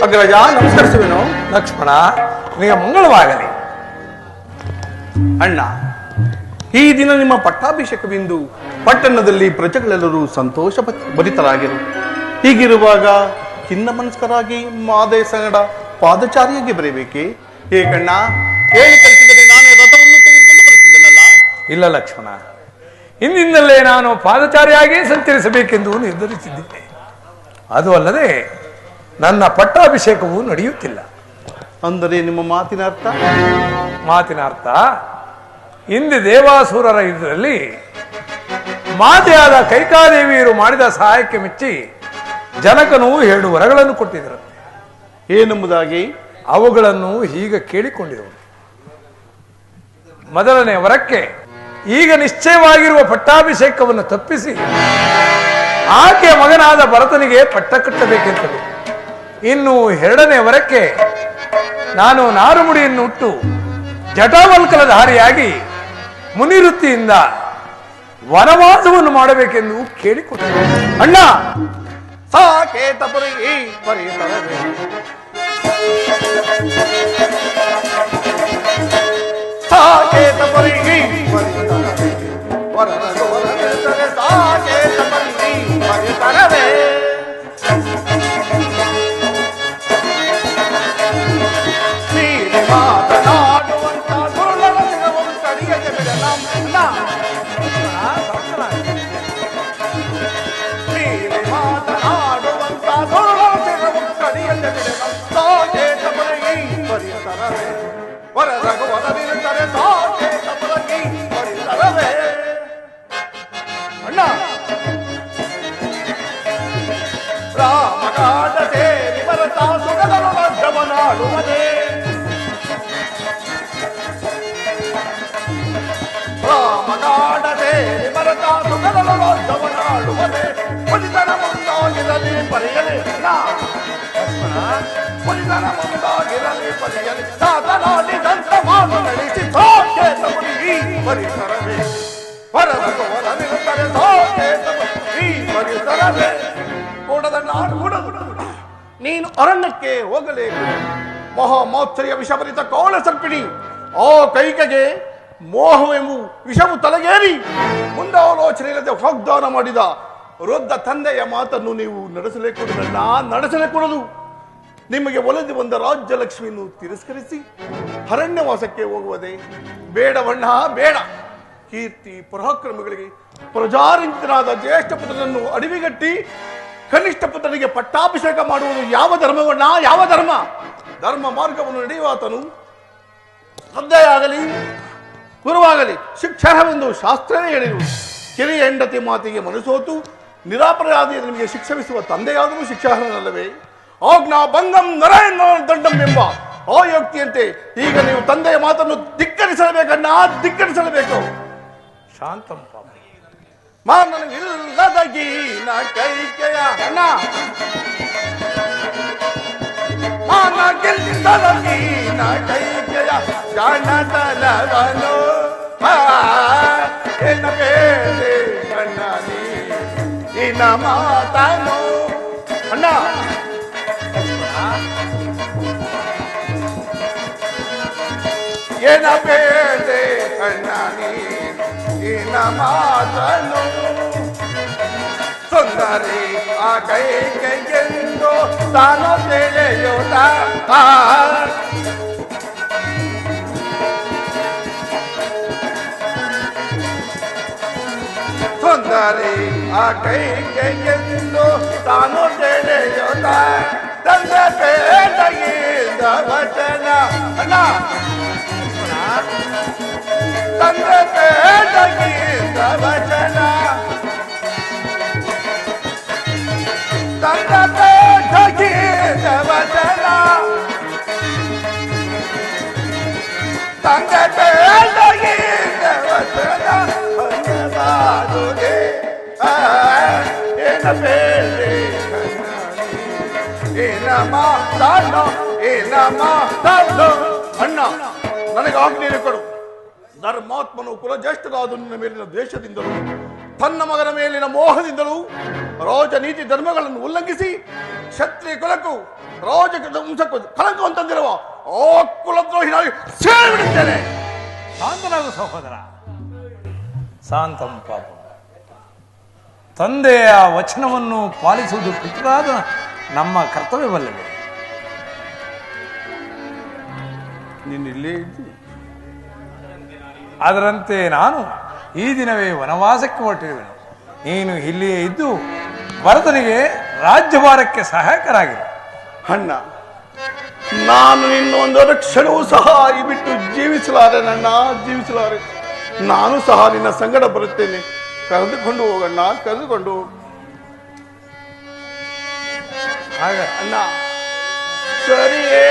ಅಗ್ರಜ, ನಮಸ್ಕರಿಸುವೆನು. ಲಕ್ಷ್ಮಣ, ನಿಮಗೆ ಮಂಗಳವಾಗಲಿ. ಅಣ್ಣ, ಈ ದಿನ ನಿಮ್ಮ ಪಟ್ಟಾಭಿಷೇಕವೆಂದು ಪಟ್ಟಣದಲ್ಲಿ ಪ್ರಜೆಗಳೆಲ್ಲರೂ ಸಂತೋಷ ಭರಿತರಾಗಿರು. ಹೀಗಿರುವಾಗ ಖಿನ್ನ ಮನಸ್ಕರಾಗಿ ಮಾದೇ ಸಂಗಡ ಪಾದಚಾರಿಯಾಗಿ ಬರಬೇಕೆ? ಏಕಣ್ಣ, ಹೇಳಿ ಕಲಿಸಿದರೆ ನಾನೇ ರಥವನ್ನು ತೆಗೆದುಕೊಂಡು ಬರುತ್ತಿದ್ದನಲ್ಲ. ಇಲ್ಲ ಲಕ್ಷ್ಮಣ, ಇಂದಿನಿಂದಲೇ ನಾನು ಪಾದಚಾರಿಯಾಗಿ ಸಂಚರಿಸಬೇಕೆಂದು ನಿರ್ಧರಿಸಿದ್ದೇನೆ. ಅದು ಅಲ್ಲದೆ ನನ್ನ ಪಟ್ಟಾಭಿಷೇಕವು ನಡೆಯುತ್ತಿಲ್ಲ. ಅಂದರೆ ನಿಮ್ಮ ಮಾತಿನ ಅರ್ಥ? ಮಾತಿನ ಅರ್ಥ, ಇಂದು ದೇವಾಸುರರ ಯುದ್ಧದಲ್ಲಿ ಮಾತೆಯಾದ ಕೈಕಾದೇವಿಯರು ಮಾಡಿದ ಸಹಾಯಕ್ಕೆ ಮೆಚ್ಚಿ ಜನಕನು 2 ವರಗಳನ್ನು ಕೊಟ್ಟಿದ್ದರು. ಏನೆಂಬುದಾಗಿ? ಅವುಗಳನ್ನು ಈಗ ಕೇಳಿಕೊಂಡಿರುವುದು. ಮೊದಲನೇ ವರಕ್ಕೆ ಈಗ ನಿಶ್ಚಯವಾಗಿರುವ ಪಟ್ಟಾಭಿಷೇಕವನ್ನು ತಪ್ಪಿಸಿ ಆಕೆಯ ಮಗನಾದ ಭರತನಿಗೆ ಪಟ್ಟ ಕಟ್ಟಬೇಕೆಂತಲೂ, ಇನ್ನು 2ನೇ ವರಕ್ಕೆ ನಾನು ನಾರುಮುಡಿಯನ್ನು ಹುಟ್ಟು ಜಟಾವಲ್ಕಲಧಾರಿಯಾಗಿ ಮುನಿವೃತ್ತಿಯಿಂದ ವನವಾಸವನ್ನು ಮಾಡಬೇಕೆಂದು ಕೇಳಿಕೊಟ್ಟೆ. ಅಣ್ಣ, ಸಾಕೇತ ಪುರಿ ಪರಿಸರವೇ, ಸಾಕೇತ ಪುರಿ ಪರಿಸರವೇ, ವರದನು ವರದೆಸರೆ ಸಾಕೇತ ಪುರಿ ಪರಿಸರವೇ. ನೀನೆ ಮಾತನಾಡುವಂತ ದುರ್ಲಭ ಸಿಗವನ್ನು ತಡೆಯದೆ ಬಿಡಲಾಂ. ನೀನೆ ಮಾತನಾಡುವಂತ ದುರ್ಲಭ ಸಿಗವನ್ನು ತಡೆಯದೆ ಬಿಡಲಾಂ. ಸಾಕೇತ ಪುರಿ ಪರಿಸರವೇ, ವರದನು ವರದಿರುತ್ತಾರೆ ಸಾಕೇತ ಪುರಿ ಪರಿಸರವೇ. ಅಣ್ಣ, ರಾಮಕಾಂಡ ಸೇರಿ ಭರತ ಸುಗದನು ರಾಜ್ಯವನ್ನಾಡುವುದೇ. ರಾಮಕಾಂಡ ಸೇರಿ ಭರತ ಸುಗದನು ರಾಜ್ಯವನ್ನಾಡುವುದೇ. ಪುಲಿತನ ಮುಂದಾಗಿರಲಿ ಪರಿಯಲಿ. ಪುಲಿತನ ಮುಂದಾಗಿರಲಿ ಪರಿಯಲಿ. ಸಾತನಾಡಿದಂತ ಮಾತು ನಡೆಸಿ ಸಾಕೇತ ಪುರಿ ಪರಿಸರವೇ, ವರದನು ವರದಿರುತ್ತಾರೆ ಸಾಕೇತ ಪುರಿ ಪರಿಸರವೇ. ನೀನು ಅರಣ್ಯಕ್ಕೆ ಹೋಗಲೇಕು. ಮಹಾಮಾತ್ಸರ್ಯ ವಿಷಭರಿತ ಕೋಳ ಸರ್ಪಿಣಿ ಆ ಕೈಕೆಗೆ ಮೋಹವೆಂಬು ವಿಷವು ತಲೆಗೇರಿ ಮುಂದಾಲೋಚನೆ ಇಲ್ಲದೆ ವಾಗ್ದಾನ ಮಾಡಿದ ವೃದ್ಧ ತಂದೆಯ ಮಾತನ್ನು ನೀವು ನಡೆಸಲೇಕೂಡದಲ್ಲ, ನಡೆಸಲೇಕೂಡದು. ನಿಮಗೆ ಒಲಿದು ಬಂದ ರಾಜ್ಯಲಕ್ಷ್ಮಿಯನ್ನು ತಿರಸ್ಕರಿಸಿ ಅರಣ್ಯವಾಸಕ್ಕೆ ಹೋಗುವುದೇ? ಬೇಡವಣ್ಣ, ಬೇಡ. ಕೀರ್ತಿ ಪರಾಕ್ರಮಗಳಿಗೆ ಪ್ರಜಾರಂಜಿತನಾದ ಜ್ಯೇಷ್ಠ ಪುತ್ರನನ್ನು ಅಡವಿಗಟ್ಟಿ ಕನಿಷ್ಠ ಪುತ್ರನಿಗೆ ಪಟ್ಟಾಭಿಷೇಕ ಮಾಡುವುದು ಯಾವ ಧರ್ಮವಣ್ಣ? ಯಾವ ಧರ್ಮ? ಧರ್ಮ ಮಾರ್ಗವನ್ನು ನಡೆಯುವಾತನು ಶ್ರದ್ಧೆಯಾಗಲಿ ಗುರುವಾಗಲಿ ಶಿಕ್ಷಣವೆಂದು ಶಾಸ್ತ್ರವೇ ಹೇಳಿರು. ಕಿರಿಯ ಹೆಂಡತಿ ಮಾತಿಗೆ ಮನಸೋತು ನಿರಾಪರಾಧಿಯ ನಿಮಗೆ ಶಿಕ್ಷವಿಸುವ ತಂದೆಯಾದರೂ ಶಿಕ್ಷಾರ್ಹನಲ್ಲವೇ? ಆಜ್ಞಾ ಭಂಗಂ ನರೇಂದ್ರ ದಂಡಂ ಎಂಬ ಆಯೋಕ್ತಿಯಂತೆ ಈಗ ನೀವು ತಂದೆಯ ಮಾತನ್ನು ಧಿಕ್ಕರಿಸಲೇಬೇಕಣ್ಣ, ಧಿಕ್ಕರಿಸಲೇಬೇಕು. ಶಾಂತಂ ಮಾನವಿಲ್ಲದ ಗೀನ ಕೈಕೆಯ ಅಣ್ಣ, ಮಾನಗಿಲ್ಲದ ಗೀನ ಕೈಕೆಯ ಜಾಣತನವನು ಎನ್ನ ಬೇರೆ ಕಣ್ಣ ನೀನ ಮಾತನು. ಅಣ್ಣ, ಏನ ಬೇರೆ ಕಣ್ಣ ನೀನ ಮಾತನು. ಸುಂದರಿ ಆ ಕೈಗೆಂದು ತಾನು ತಿಳಿಯುತ್ತ ಸುಂದರಿ ಆ ಕೈಗೆಂದು ತಾನು ತಿಳಿಯುತ್ತ ತಂದೆ ಬೇಟಗಿದ ವಚನ. ಅಣ್ಣ, ತಂದೆ ಬೇಟಗಿದ ವಚನ ಸಂಗತೆ ಅನ್ನಬಾರದೆ. ಏನ ಬೇರೆ ಏನ ಮಾತಾಡೋ ಏನ ಮಾತಾಡೋ. ಅಣ್ಣ, ನನಗೆ ಆಜ್ಞೆಯನ್ನು ಕೊಡು. ಧರ್ಮಾತ್ಮನು ಕುಲಜ್ಯೇಷ್ಠರಾದ ನಿನ್ನ ಮೇಲಿನ ದ್ವೇಷದಿಂದಲೂ ತನ್ನ ಮಗನ ಮೇಲಿನ ಮೋಹದಿಂದಲೂ ರಾಜನೀತಿ ಧರ್ಮಗಳನ್ನು ಉಲ್ಲಂಘಿಸಿ ಕ್ಷತ್ರಿಯ ಕುಲಕ್ಕೂ ರಾಜ ವಂಶಕ್ಕೂ ಕಳಂಕ ಅಂತಂದಿರುವ ಆ ಕುಲದ್ರೋಹಿನಾಗಿ ಸೇರಿಬಿಡುತ್ತೇನೆ. ಶಾಂತನಾಗು ಸಹೋದರ, ಶಾಂತಂ ಪಾಪ. ತಂದೆಯ ವಚನವನ್ನು ಪಾಲಿಸುವುದು ಪಿತೃರಾದ ನಮ್ಮ ಕರ್ತವ್ಯವಲ್ಲವೇ? ನೀನಿಲ್ಲೇ ಇದ್ದು ಅದರಂತೆ ನಾನು ಈ ದಿನವೇ ವನವಾಸಕ್ಕೆ ಹೊರಟಿರುವೆನು. ನೀನು ಇಲ್ಲಿಯೇ ಇದ್ದು ಭರತನಿಗೆ ರಾಜ್ಯಭಾರಕ್ಕೆ ಸಹಾಯಕರಾಗಿರು. ಅಣ್ಣ, ನಾನು ನಿನ್ನ ಒಂದು ಕ್ಷಣವೂ ಸಹ ಈ ಬಿಟ್ಟು ಜೀವಿಸಲಾರೆ. ನನ್ನ ಜೀವಿಸಲಾರೆ. ನಾನು ಸಹ ನಿನ್ನ ಸಂಗಡ ಬರುತ್ತೇನೆ. ಕರೆದುಕೊಂಡು ಹೋಗಣ್ಣ, ಕರೆದುಕೊಂಡು ಹೋಗು. ಹಾಗೆ ಅಣ್ಣ, ಸರಿಯೇ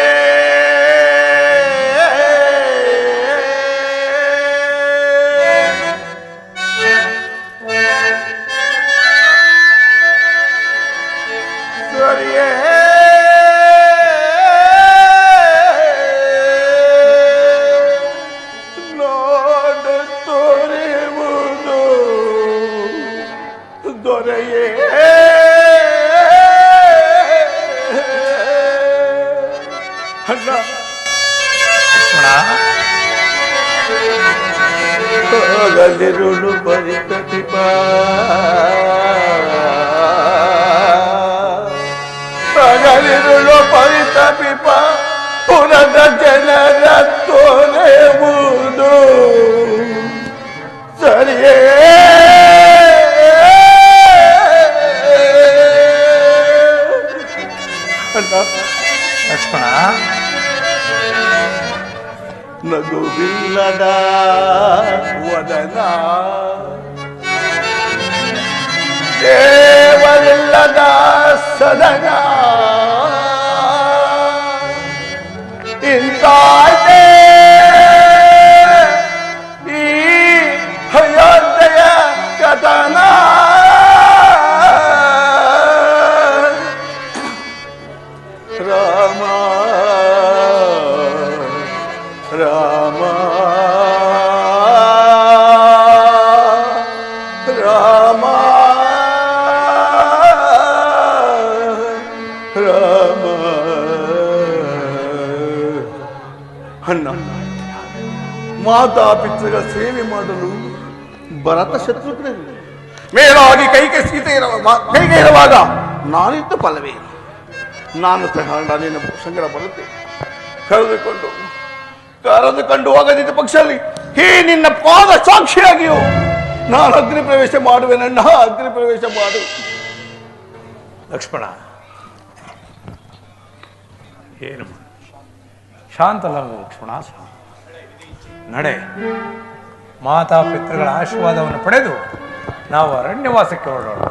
ಸರಿಯೇ ನೋಡು ತೋರಿಯುವುದು ದೊರೆಯೇ. ಅಣ್ಣ, ಹಗಲಿರುಳು ಬರಿತ ದೀಪ ಹಗಲಿರುಳು ಬರಿತ ದೀಪ ಪುರದ ಜನರ ತೋರೆಯುವುದು ಸರಿಯೇ. ಅಣ್ಣ, ಲಕ್ಷ್ಮಣ, ನಗುವಿಲ್ಲದ ವದನ ದೇವರಿಲ್ಲದ ಸದನ ಇಂತಾಯ್ತೆ ಈ ಅಯೋಧ್ಯೆಯ ಕಥನ. ರಾಮ ರಾಮ ರಾಮ ರಾಮ. ಅಣ್ಣ, ಮಾತಾಪಿತೃಗಳ ಸೇವೆ ಮಾಡಲು ಭರತ ಶತ್ರುಘ್ನರು ಮೇಲಾಗಿ ಕೈಗೆ ಸೀತೆ ಇರುವಾಗ ನಾನಿದ್ದ ಫಲವೇ. ನಾನು ಸಹ ನಿನ್ನ ಸಂಗಡ ಬರುತ್ತೆ. ಕರೆದುಕೊಂಡು ಹೋಗದಿದ್ದ ಪಕ್ಷದಲ್ಲಿ ಈ ನಿನ್ನ ಪಾದ ಸಾಕ್ಷಿಯಾಗಿಯೂ ನಾನು ಅಗ್ನಿ ಪ್ರವೇಶ ಮಾಡುವೆ. ನನ್ನ ಅಗ್ನಿ ಪ್ರವೇಶ ಮಾಡು. ಲಕ್ಷ್ಮಣ, ಏನು ಶಾಂತಲ್ಲ ಲಕ್ಷ್ಮಣ, ನಡೆ. ಮಾತಾಪಿತೃಗಳ ಆಶೀರ್ವಾದವನ್ನು ಪಡೆದು ನಾವು ಅರಣ್ಯವಾಸಕ್ಕೆ ಹೊರಡೋಣ.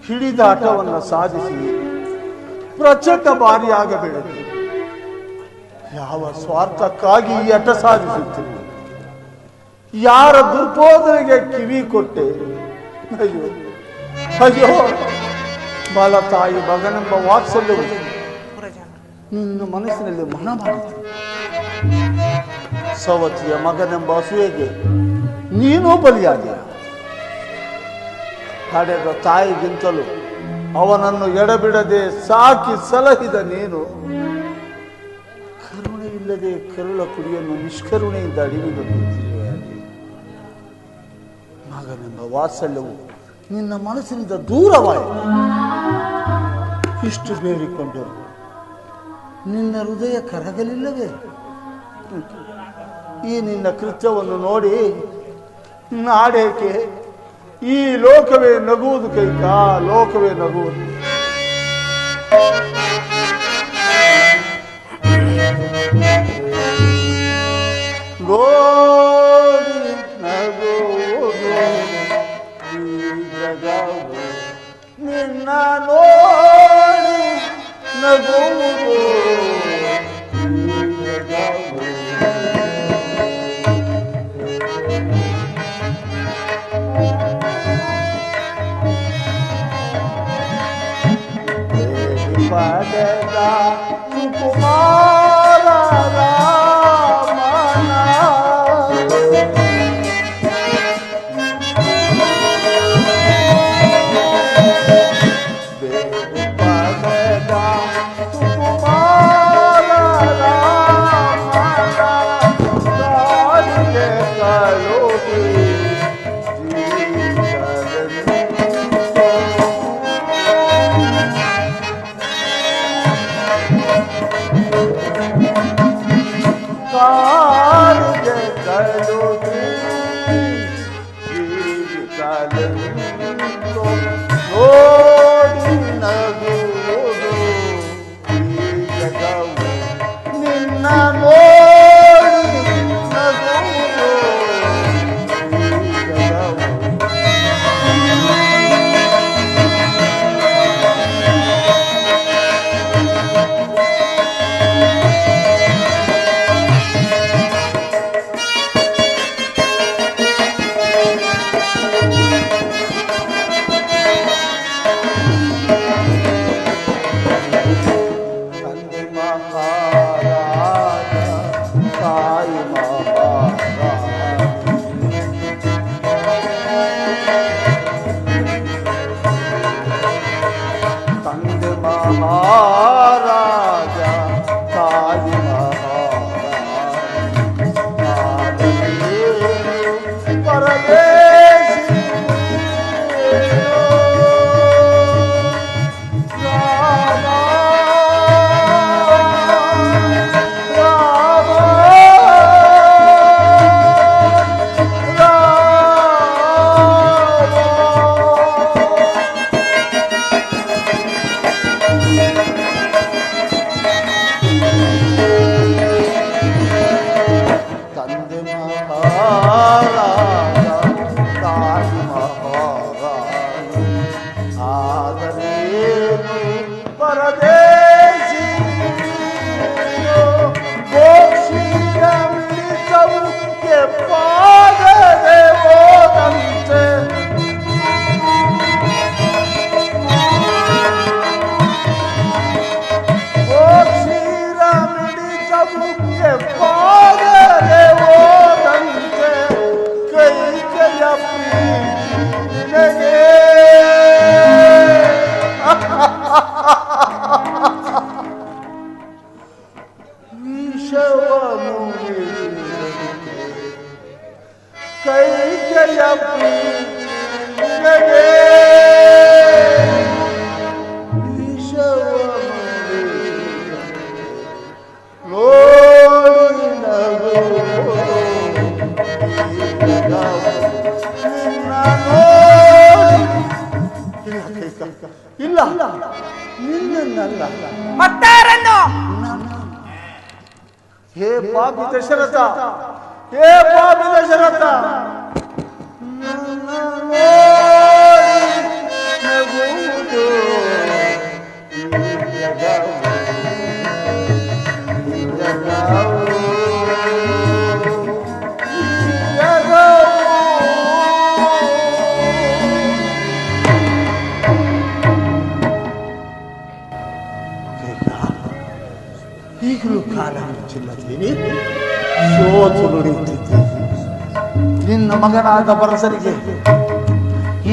ಹಿಡಿದಾಟವನ್ನು ಸಾಧಿಸಿ ಪ್ರಚಂಡ ಭಾರಿಯಾಗಬೇಡದು. ಯಾವ ಸ್ವಾರ್ಥಕ್ಕಾಗಿ ಈ ಹಠ ಸಾಧಿಸುತ್ತೀರಿ? ಯಾರ ದುರ್ಬೋಧನೆಗೆ ಕಿವಿ ಕೊಟ್ಟೆ? ಅಯ್ಯೋ ಅಯ್ಯೋ, ಬಾಲ ತಾಯಿ ಮಗನೆಂಬ ವಾತ್ಸಲ್ಯವು ನಿನ್ನ ಮನಸ್ಸಿನಲ್ಲಿ ಮನ ಮಾಡಿತು. ಸವತಿಯ ಮಗನೆಂಬ ಅಸೂಯೆಗೆ ನೀನೂ ಬಲಿಯಾಗಿಯ. ಹಡೆದ ತಾಯಿಗಿಂತಲೂ ಅವನನ್ನು ಎಡಬಿಡದೆ ಸಾಕಿ ಸಲಹಿದ ನೀನು ಕರುಣೆ ಇಲ್ಲದೆ ಕರುಳ ಕುಡಿಯನ್ನು ನಿಷ್ಕರುಣೆಯಿಂದ ಅಡಿವಿಡುತ್ತಿರುವೆ. ಮಗನೆಂಬ ವಾತ್ಸಲ್ಯವು ನಿನ್ನ ಮನಸ್ಸಿನಿಂದ ದೂರವಾಯಿತು. ಇಷ್ಟು ಬೇಡಿಕೊಂಡರು ನಿನ್ನ ಹೃದಯ ಕರಗಲಿಲ್ಲವೇ? ಈ ನಿನ್ನ ಕೃತ್ಯವನ್ನು ನೋಡಿ ನಾಡೇಕೆ ಈ ಲೋಕವೇ ನಗುವುದು ಕೈಕ, ಲೋಕವೇ ನಗುವುದು. ನೋಡಿ ಇಲ್ಲ ನಿನ್ನನ್ನಲ್ಲ. ಮತ್ತಾರನ್ನು? ಹೇ ಪಾಪಿ ದಶರಥ, ಹೇ ಪಾಪಿ ದಶರಥ, ನನ್ನ ನೋಡಿ ನಗುವುದು ಈ ಜಗವು, ಈ ಜಗವು, ಈ ಜಗವು. ಈಗಲೂ ಕಾಲ ಮುಚ್ಚಿಲ್ಲದೇನೆ ಸೋತು ನುಡಿಯುತ್ತಿದ್ದೆ. ನಿನ್ನ ಮಗನಾದ ಬರಸರಿಗೆ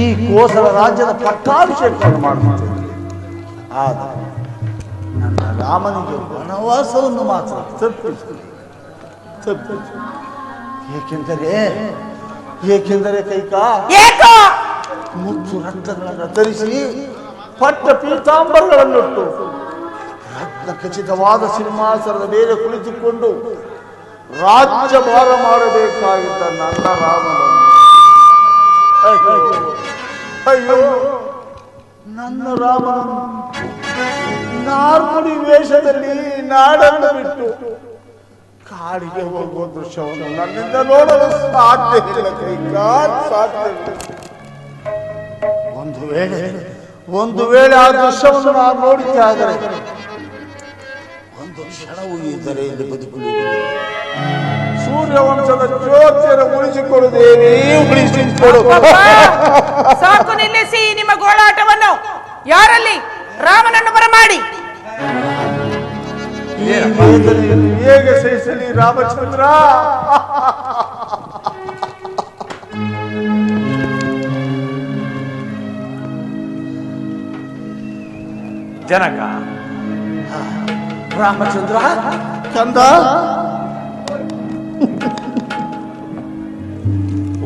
ಈ ಕೋಸಲ ರಾಜ್ಯದ ಪಟ್ಟಾಭಿಷೇಕವನ್ನು ಮಾಡುತ್ತಿದ್ದೆ. ಆದರೆ ನನ್ನ ರಾಮನಿಗೆ ವನವಾಸವನ್ನು ಮಾತ್ರ ತಪ್ಪಿಸು. ಏಕೆಂದರೆ ಕೈಕಾ ಮುತ್ತು ರಕ್ತಗಳನ್ನು ಧರಿಸಿ ಪಟ್ಟ ಪೀತಾಂಬರಗಳನ್ನುಟ್ಟು ರತ್ನ ಖಚಿತವಾದ ಸಿಂಹಾಸನದ ಮೇಲೆ ಕುಳಿತುಕೊಂಡು ರಾಜ್ಯಭಾರ ಮಾಡಬೇಕಾಗಿದ್ದ ನನ್ನ ರಾಮನನ್ನು, ಅಯ್ಯೋ ನನ್ನ ರಾಮನನ್ನು ನಾರ್ಮುಡಿ ವೇಷದಲ್ಲಿ ನಾಡನ್ನು ಬಿಟ್ಟು ಕಾಡಿಗೆ ಹೋಗುವ ದೃಶ್ಯವನ್ನು ನನ್ನಿಂದ ನೋಡಲು ಸಾಧ್ಯವಿಲ್ಲ ಕೈಕಾ, ಸಾಧ್ಯವಿಲ್ಲ. ಒಂದು ವೇಳೆ ಆ ದೃಶ್ಯವನ್ನು ನಾನು ನೋಡಿದ್ದೆ ಆದರೆ ಒಂದು ಕ್ಷಣವೂ ಇದ್ದರೆ ಇಲ್ಲಿ ಬದುಕುವುದು. ಸೂರ್ಯವಂಶದ ಜ್ಯೋತಿಯನ್ನು ಉಳಿಸಿಕೊಳ್ಳುವುದೇನೇ ಉಳಿಸಿಕೊಡು. ಸಾಕು, ನಿಲ್ಲಿಸಿ ನಿಮ್ಮ ಗೋಳಾಟವನ್ನು. ಯಾರಲ್ಲಿ ರಾಮನನ್ನು ಬರಮಾಡಿ. ಈ ವೇದನೆಯನ್ನು ಹೇಗೆ ಸಹಿಸಲಿ ರಾಮಚಂದ್ರ? ಜನಕ, ರಾಮಚಂದ್ರ ಕಂದ,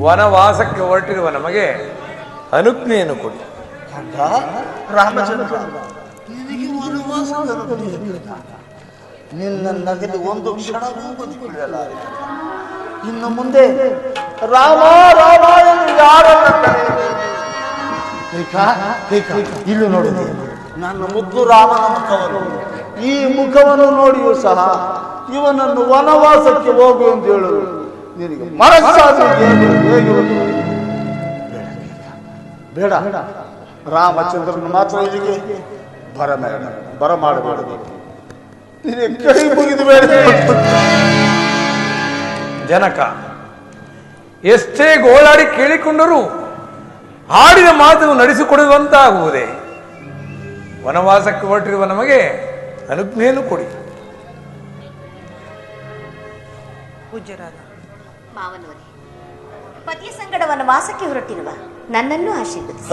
ವನವಾಸಕ್ಕೆ ಹೊರಟಿರುವ ನಮಗೆ ಅನುಜ್ಞೆಯನ್ನು ಕೊಡಿ. ರಾಮಚಂದ್ರ, ನಿನಗೆ ವನವಾಸದ ಅನುಜ್ಞೆ? ನಿನ್ನ ನಗಲಿ ಒಂದು ಕ್ಷಣವೂ ಬದುಕಿಕೊಳ್ಳಲಾರೆ. ಇನ್ನು ಮುಂದೆ ರಾಮ ರಾಮ ಎಂದು ಯಾರನ್ನ ಇಲ್ಲಿ ನೋಡಿ, ನನ್ನ ಮುದ್ದು ರಾಮನ ಮುಖವನ್ನು, ಈ ಮುಖವನ್ನು ನೋಡಿಯೂ ಸಹ ಇವನನ್ನು ವನವಾಸಕ್ಕೆ ಹೋಗು ಎಂದು ಹೇಳುವುದು ನಿನಗೆ ಮನಸ್ಸಾಗಿ ಬೇಡ. ರಾಮಚಂದ್ರನ ಮಾತ್ರ ಇಲ್ಲಿಗೆ ಬರಮಾಡಬೇಡ. ನಿನಗೆ ಕೈ ಮುಗಿದು ಬೇಡ. ಜನಕ ಎಷ್ಟೇ ಗೋಳಾಡಿ ಕೇಳಿಕೊಂಡರೂ ಆಡಿದ ಮಾತು ನಡೆಸಿಕೊಡುವಂತಾಗುವುದೇ? ವನವಾಸಕ್ಕೆ ಹೊರಟಿರುವ ನಮಗೆ ಅನುಜ್ಞೆಯನ್ನು ಕೊಡಿ. ಪೂಜ್ಯರಾದ ಮಾವನವರೇ, ಪತಿಯ ಸಂಗಡ ವನವಾಸಕ್ಕೆ ಹೊರಟಿರುವ ನನ್ನನ್ನು ಆಶೀರ್ವದಿಸಿ.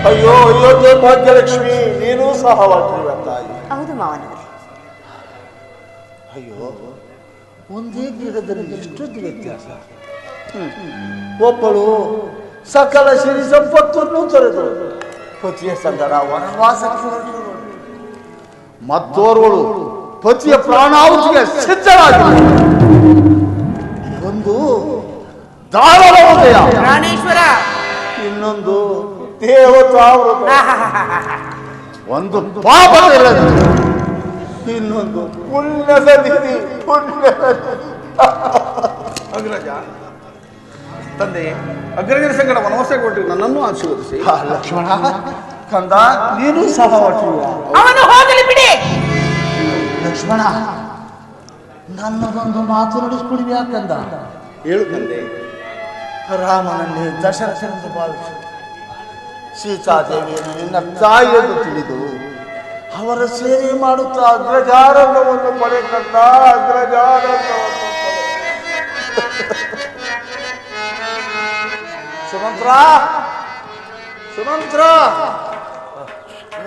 ಅಯ್ಯೋ ಅಯೋಧ್ಯೆ ಭಾಗ್ಯಲಕ್ಷ್ಮಿ, ನೀನು ಸಹವಾಗ್ತೀವ ತಾಯಿ. ಹೌದು ಮಾವನವರೇ. ಅಯ್ಯೋ, ಒಂದೇ ಗಿಡದಲ್ಲಿ ಎಷ್ಟೊಂದು ವ್ಯತ್ಯಾಸ. ಒಬ್ಬಳು ಸಕಲ ಸಿರಿ ಸಂಪತ್ತನ್ನು ತೊರೆದು ಪತಿಯ ಸಂಗಡ ವನವಾಸಕ್ಕೆ ಹೊರಟಿರುವಳು. ಮತ್ತೋರ್ವಳು ಪತಿಯ ಪ್ರಾಣಾಹುತಿಗೆ ಸಿದ್ಧರಾಗಿರುವಳು. ಒಂದು ದಾಳವೋದಯ, ಪ್ರಾಣೇಶ್ವರ, ಇನ್ನೊಂದು ದೇವತಾವೃತ. ಒಂದು ಪಾಪದ, ಇನ್ನೊಂದು ಪುಣ್ಯದ ನಿಧಿ. ಅಗ್ರಜ, ತಂದೆ, ಅಗ್ರಜರ ಸಂಗಡ ವನವಾಸಕ್ಕೆ ಹೊರಟಿರುವ ನನ್ನನ್ನು ಆಶೀರ್ವದಿಸಿ. ಲಕ್ಷ್ಮಣ ಕಂದ, ನೀನು ಸಹ ಹೊರಟಿರುವ. ಅವನು ಹೋಗಲಿ ಬಿಡಿ. ಲಕ್ಷ್ಮಣ, ನನ್ನದೊಂದು ಮಾತು ನಡೆಸ್ಕೊಡಿವ್ಯಾ ಕಂದ? ಹೇಳು ತಂದೆ. ರಾಮನನ್ನೇ ದಶರಥನೆಂದು ಭಾವಿಸು. ಸೀತಾದೇವಿಯನ್ನು ನಿನ್ನ ತಾಯಿಯನ್ನು ತಿಳಿದು ಅವರ ಸೇವೆ ಮಾಡುತ್ತಾ ಅಗ್ರಜಾರಂಗವನ್ನು ಪಡೆ ಕಂದ, ಅಗ್ರಜಾರಂಗವನ್ನು ಪಡೆ. ಸುಮಂತ್ರ, ಸುಮಂತ್ರ,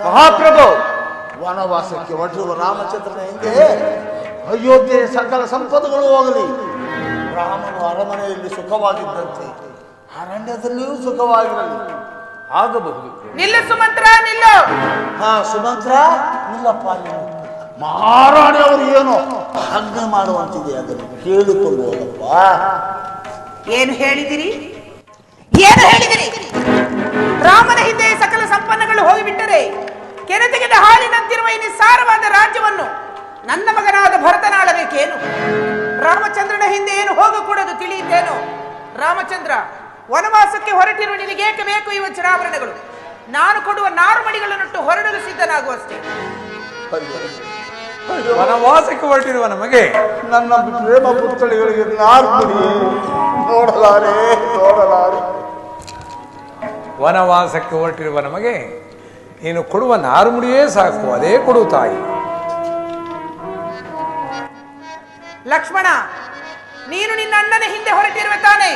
ಮಹಾಪ್ರಭು, ವನವಾಸಕ್ಕೆ ಹೊರಟಿರುವ ರಾಮಚಂದ್ರನ ಹಿಂದೆ ಅಯೋಧ್ಯೆ ಸಕಲ ಸಂಪತ್ತುಗಳು ಹೋಗಲಿ. ರಾಮನು ಅರಮನೆಯಲ್ಲಿ ಸುಖವಾಗಿದ್ದಂತೆ ಅರಣ್ಯದಲ್ಲಿಯೂ ಸುಖವಾಗಿರಲಿ. ಆಗಬಹುದು. ನಿಲ್ಲು ಸುಮಂತ್ರ, ನಿಲ್ಲು. ಹಾ ಸುಮಂತ್ರ, ನಿಲ್ಲಪ್ಪ. ಮಹಾರಾಣಿಯವರು ಏನು ಆಜ್ಞೆ ಮಾಡುವಂತಿದೆ, ಅದನ್ನು ಕೇಳಿಕೊಂಡು ಹೋಗಪ್ಪ. ಏನು ಹೇಳಿದಿರಿ? ಏನು ಹೇಳಿದಿರಿ? ರಾಮನ ಹಿಂದೆ ಸಕಲ ಸಂಪನ್ನಗಳು ಹೋಗಿಬಿಟ್ಟರೆ ಕೆರೆ ತೆಗೆದ ಹಾಲಿನಂತಿರುವ ಈ ನಿಸ್ಸಾರವಾದ ರಾಜ್ಯವನ್ನು ನನ್ನ ಮಗನಾದ ಭರತನಾಳಬೇಕೇನು? ರಾಮಚಂದ್ರನ ಹಿಂದೆ ಏನು ಹೋಗಕೂಡದು ತಿಳಿಯುತ್ತೇನು? ರಾಮಚಂದ್ರ, ವನವಾಸಕ್ಕೆ ಹೊರಟಿರುವ ನಿನಗೇಕೆ ಬೇಕು ಈ ವಜ್ರಾಭರಣಗಳು? ನಾನು ಕೊಡುವ ನಾರುಮಣಿಗಳನ್ನುಟ್ಟು ಹೊರಡಲು ಸಿದ್ಧನಾಗುವಷ್ಟೇ. ವನವಾಸಕ್ಕೆ ಹೊರಟಿರುವ ನಮಗೆ ನನ್ನ ಪ್ರೇಮ ಪುತ್ಥಳಿಗಳಿಗೆ ನಾರ್ಮಡಿ ನೋಡಲಾರೆ. ವನವಾಸಕ್ಕೆ ಹೊರಟಿರುವ ನಮಗೆ ನೀನು ಕೊಡುವ ನಾರುಮುಡಿಯೇ ಸಾಕು, ಅದೇ ಕೊಡು ತಾಯಿ. ಲಕ್ಷ್ಮಣ, ನೀನು ನಿನ್ನ ಅಣ್ಣನ ಹಿಂದೆ ಹೊರಟಿರುವ ತಾನೆ,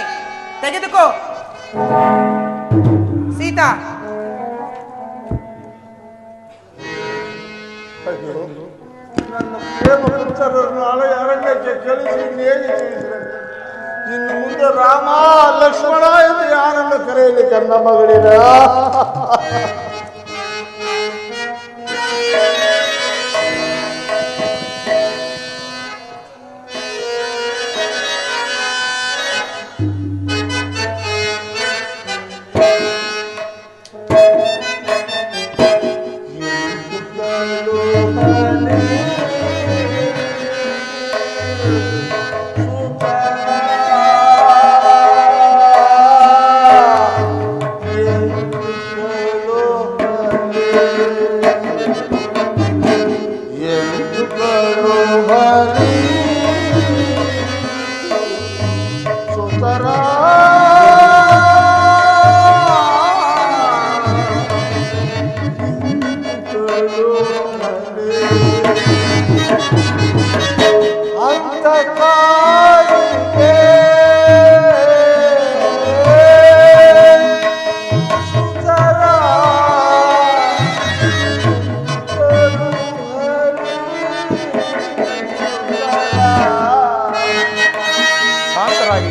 ತೆಗೆದುಕೋ. ಸೀತಾ, ನನ್ನ ಪ್ರೇಮ ಪುತ್ರರನ್ನು ಹಳೆಯ ಅರಣ್ಯಕ್ಕೆ ಕಳಿಸಿ ನೇಗಿ ತಿಳಿಸಿದೆ. ಇನ್ನು ಮುಂದೆ ರಾಮ ಲಕ್ಷ್ಮಣ ಎಂದು ಯಾರನ್ನು ಕರೆಯಲಿ ಕನ್ನ ಮಗಳಿನ? ಶಾಂತರಾಗಿ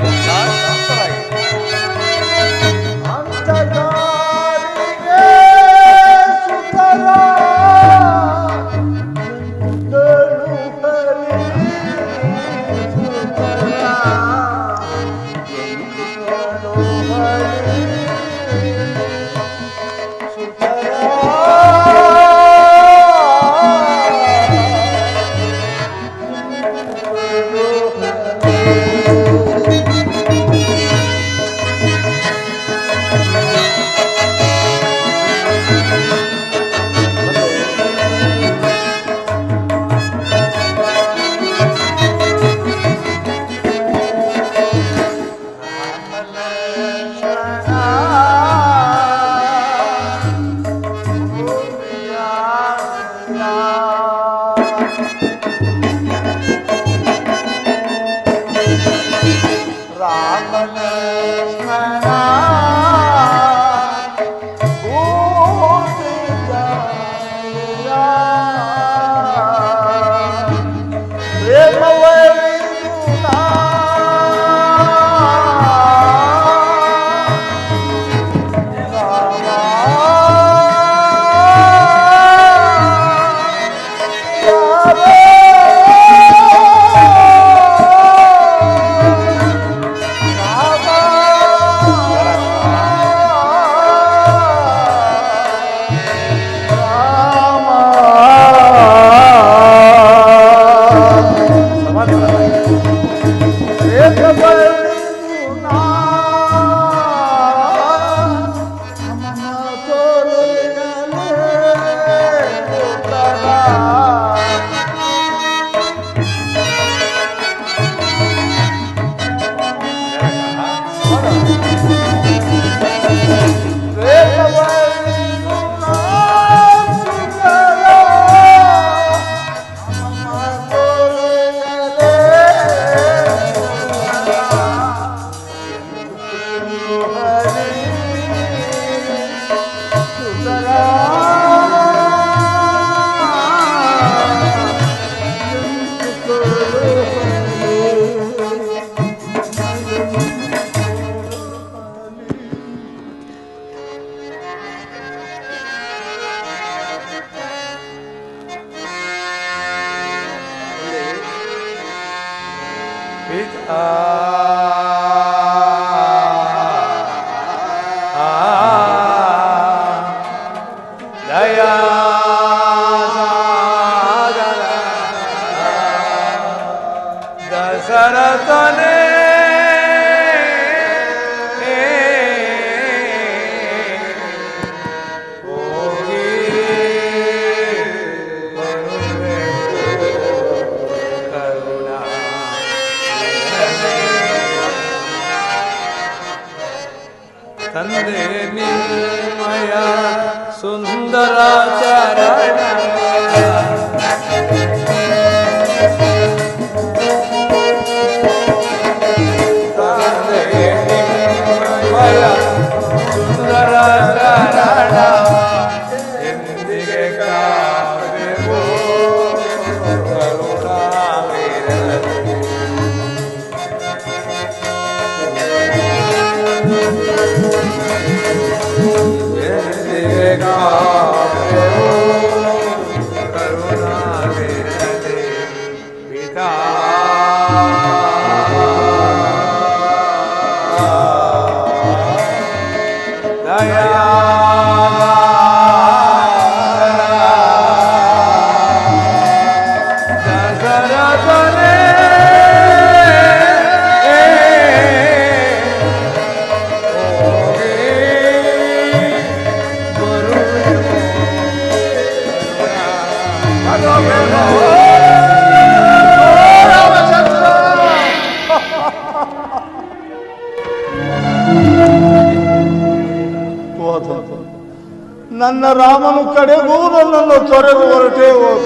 ನನ್ನ ರಾಮನು ಕಡೆಗೂ ನನ್ನನ್ನು ತೊರೆದು ಹೊರಟೇ ಹೋದ.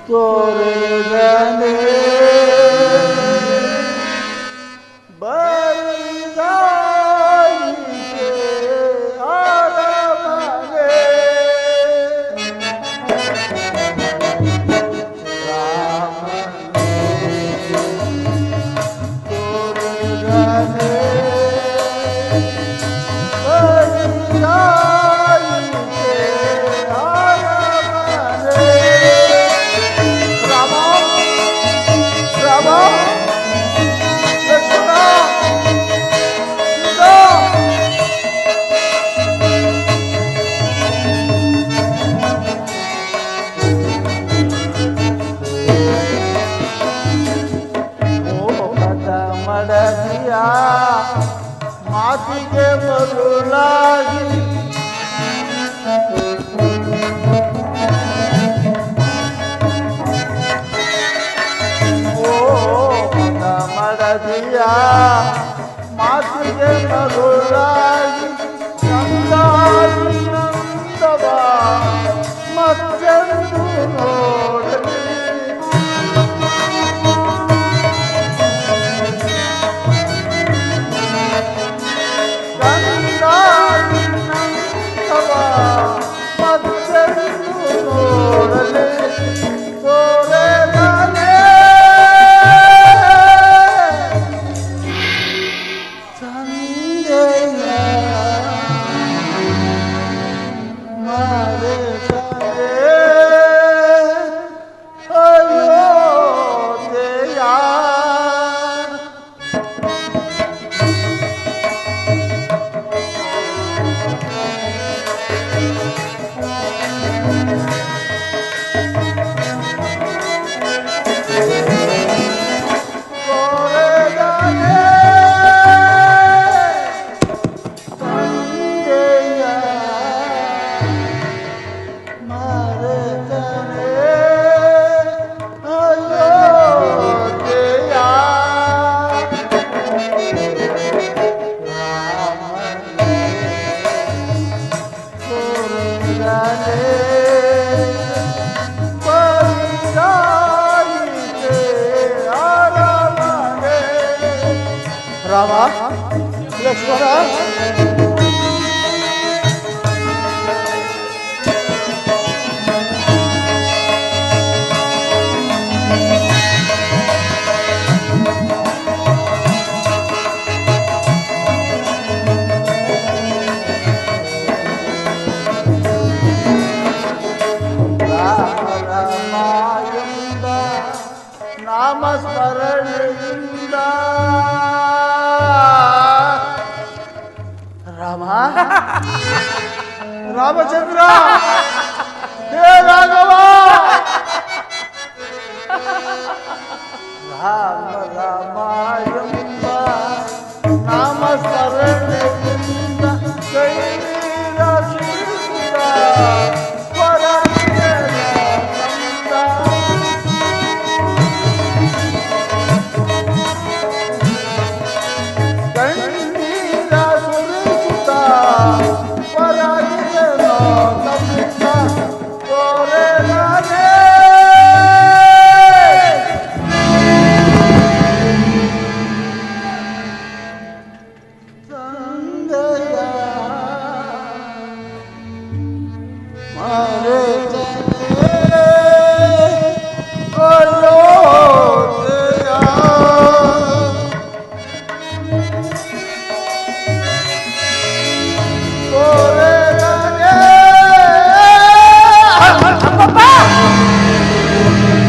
ತೋರಿದನೆ ಮಾತಿಗೆ ಬರುಳಾಗಿ ಮಡದಿಯ ಮಾತಿಗೆ ಮಗುಳಾಗಿ ನಂದವ ಮತ್ತೆಂದು ನೋಡಲಿ ರಾಮ ಲಕ್ಷ್ಮಣ ನಾಮಸ್ಮರಣೆಯಿಂದ ರಾಮ ರಾಮಚಂದ್ರ ಹೇ ರಾಘವ ರಾಮ ರಾಮ ಎಂಬ ನಾಮಸ್ಮರಣೆಯಿಂದ ಕೈನೀರ ಸುರಿಸಿದ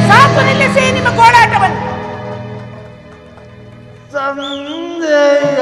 ಸಾಕು ನಿಲ್ಲಿಸಿ ನಿಮ್ಮ ಗೋಳಾಟವನ್ನು. ಸಂದೇಯ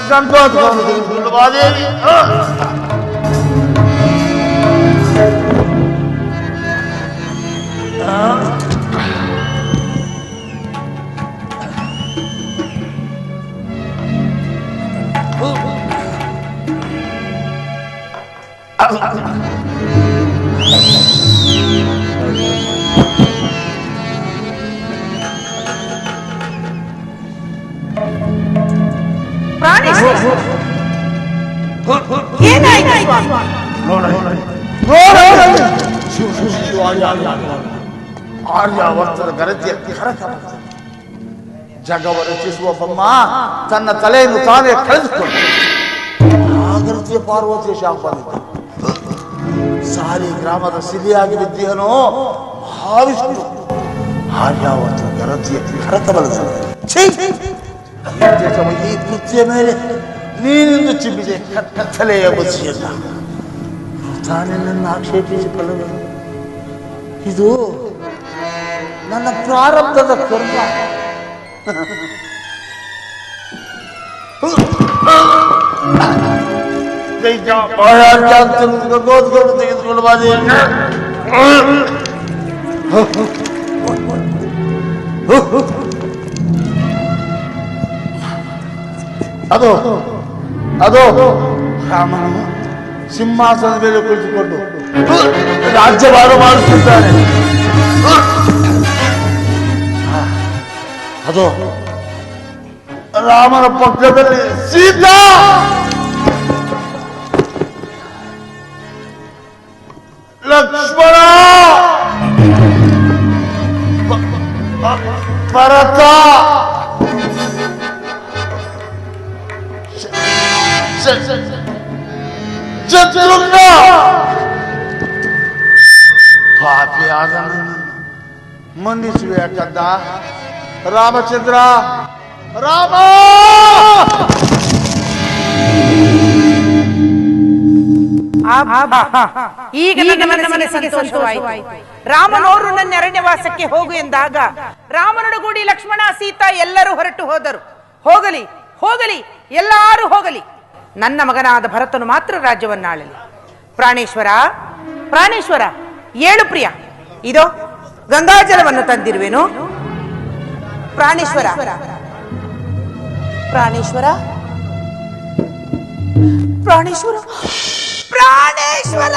ಗಂಗೋತ್ಸವದೇವಿ ಪ್ರಾಣೇಶ್ ಏನಾಯ್ತು? ಆರ್ಯಾವರ್ತದ ಗರತಿಯ ಜಗವ ರಚಿಸುವ ಬ್ರಹ್ಮ ತನ್ನ ತಲೆಯನ್ನು ತಾನೇ ಕಳೆದುಕೊಂಡು ಆಗರ್ತಿಯ ಪಾರ್ವತಿಯ ಶಾಪ ಸಾರಿ ಗ್ರಾಮದ ಸಿಲಿಯಾಗಿ ವಿದ್ಯೆಯನೋ ಮಹಾವಿಷ್ಣು ಆರ್ಯಾವರ್ತದ ಗರತಿಯ ಕರಕಬಲದ ಈ ಕೃತ್ಯ ಮೇಲೆ ನೀನಿಂದು ಚಿಮ್ಮಿದೆ ಕತ್ತಲೆಯ ಬುದ್ಧಿಯನ್ನ ತಾನೇ ನನ್ನ ಆಕ್ಷೇಪಿಸಿಕೊಳ್ಳಬೇಕು. ಇದು ನನ್ನ ಪ್ರಾರಬ್ಧದ ಕರ್ಮ. ಗೋದ್ಕೊಂಡು ತೆಗೆದುಕೊಂಡು ಬಾರಿ. ಅದು ಅದು ರಾಮನು ಸಿಂಹಾಸನದ ಮೇಲೆ ಕುಳಿತುಕೊಂಡು ರಾಜ್ಯಭಾರ ಮಾಡುತ್ತಿದ್ದಾನೆ. ಅದು ರಾಮನ ಪಕ್ಕದಲ್ಲಿ ಸೀತಾ, ಲಕ್ಷ್ಮಣ, ಭರತ, ಶತ್ರುಘ್ನ, ಪಾಪಿಯಾದ ಮನ್ನಿಸುವೆ ಕಂದ. ರಾಮಚಂದ್ರ, ರಾಮ. ಈಗ ನನ್ನ ಮನಸ್ಸಿಗೆ ಸಂತೋಷವಾಯಿತು. ರಾಮನವರು ನನ್ನ ಅರಣ್ಯವಾಸಕ್ಕೆ ಹೋಗು ಎಂದಾಗ ರಾಮನೊಡಗೂಡಿ ಲಕ್ಷ್ಮಣ, ಸೀತಾ ಎಲ್ಲರೂ ಹೊರಟು ಹೋದರು. ಹೋಗಲಿ ಹೋಗಲಿ, ಎಲ್ಲರೂ ಹೋಗಲಿ. ನನ್ನ ಮಗನಾದ ಭರತನು ಮಾತ್ರ ರಾಜ್ಯವನ್ನಾಳಲಿ. ಪ್ರಾಣೇಶ್ವರ, ಪ್ರಾಣೇಶ್ವರ, ಏಳು ಪ್ರಿಯ. ಇದೋ ಗಂಗಾಜಲವನ್ನು ತಂದಿರುವೆನು. ಪ್ರಾಣೇಶ್ವರ, ಪ್ರಾಣೇಶ್ವರ, ಪ್ರಾಣೇಶ್ವರ, ಪ್ರಾಣೇಶ್ವರ.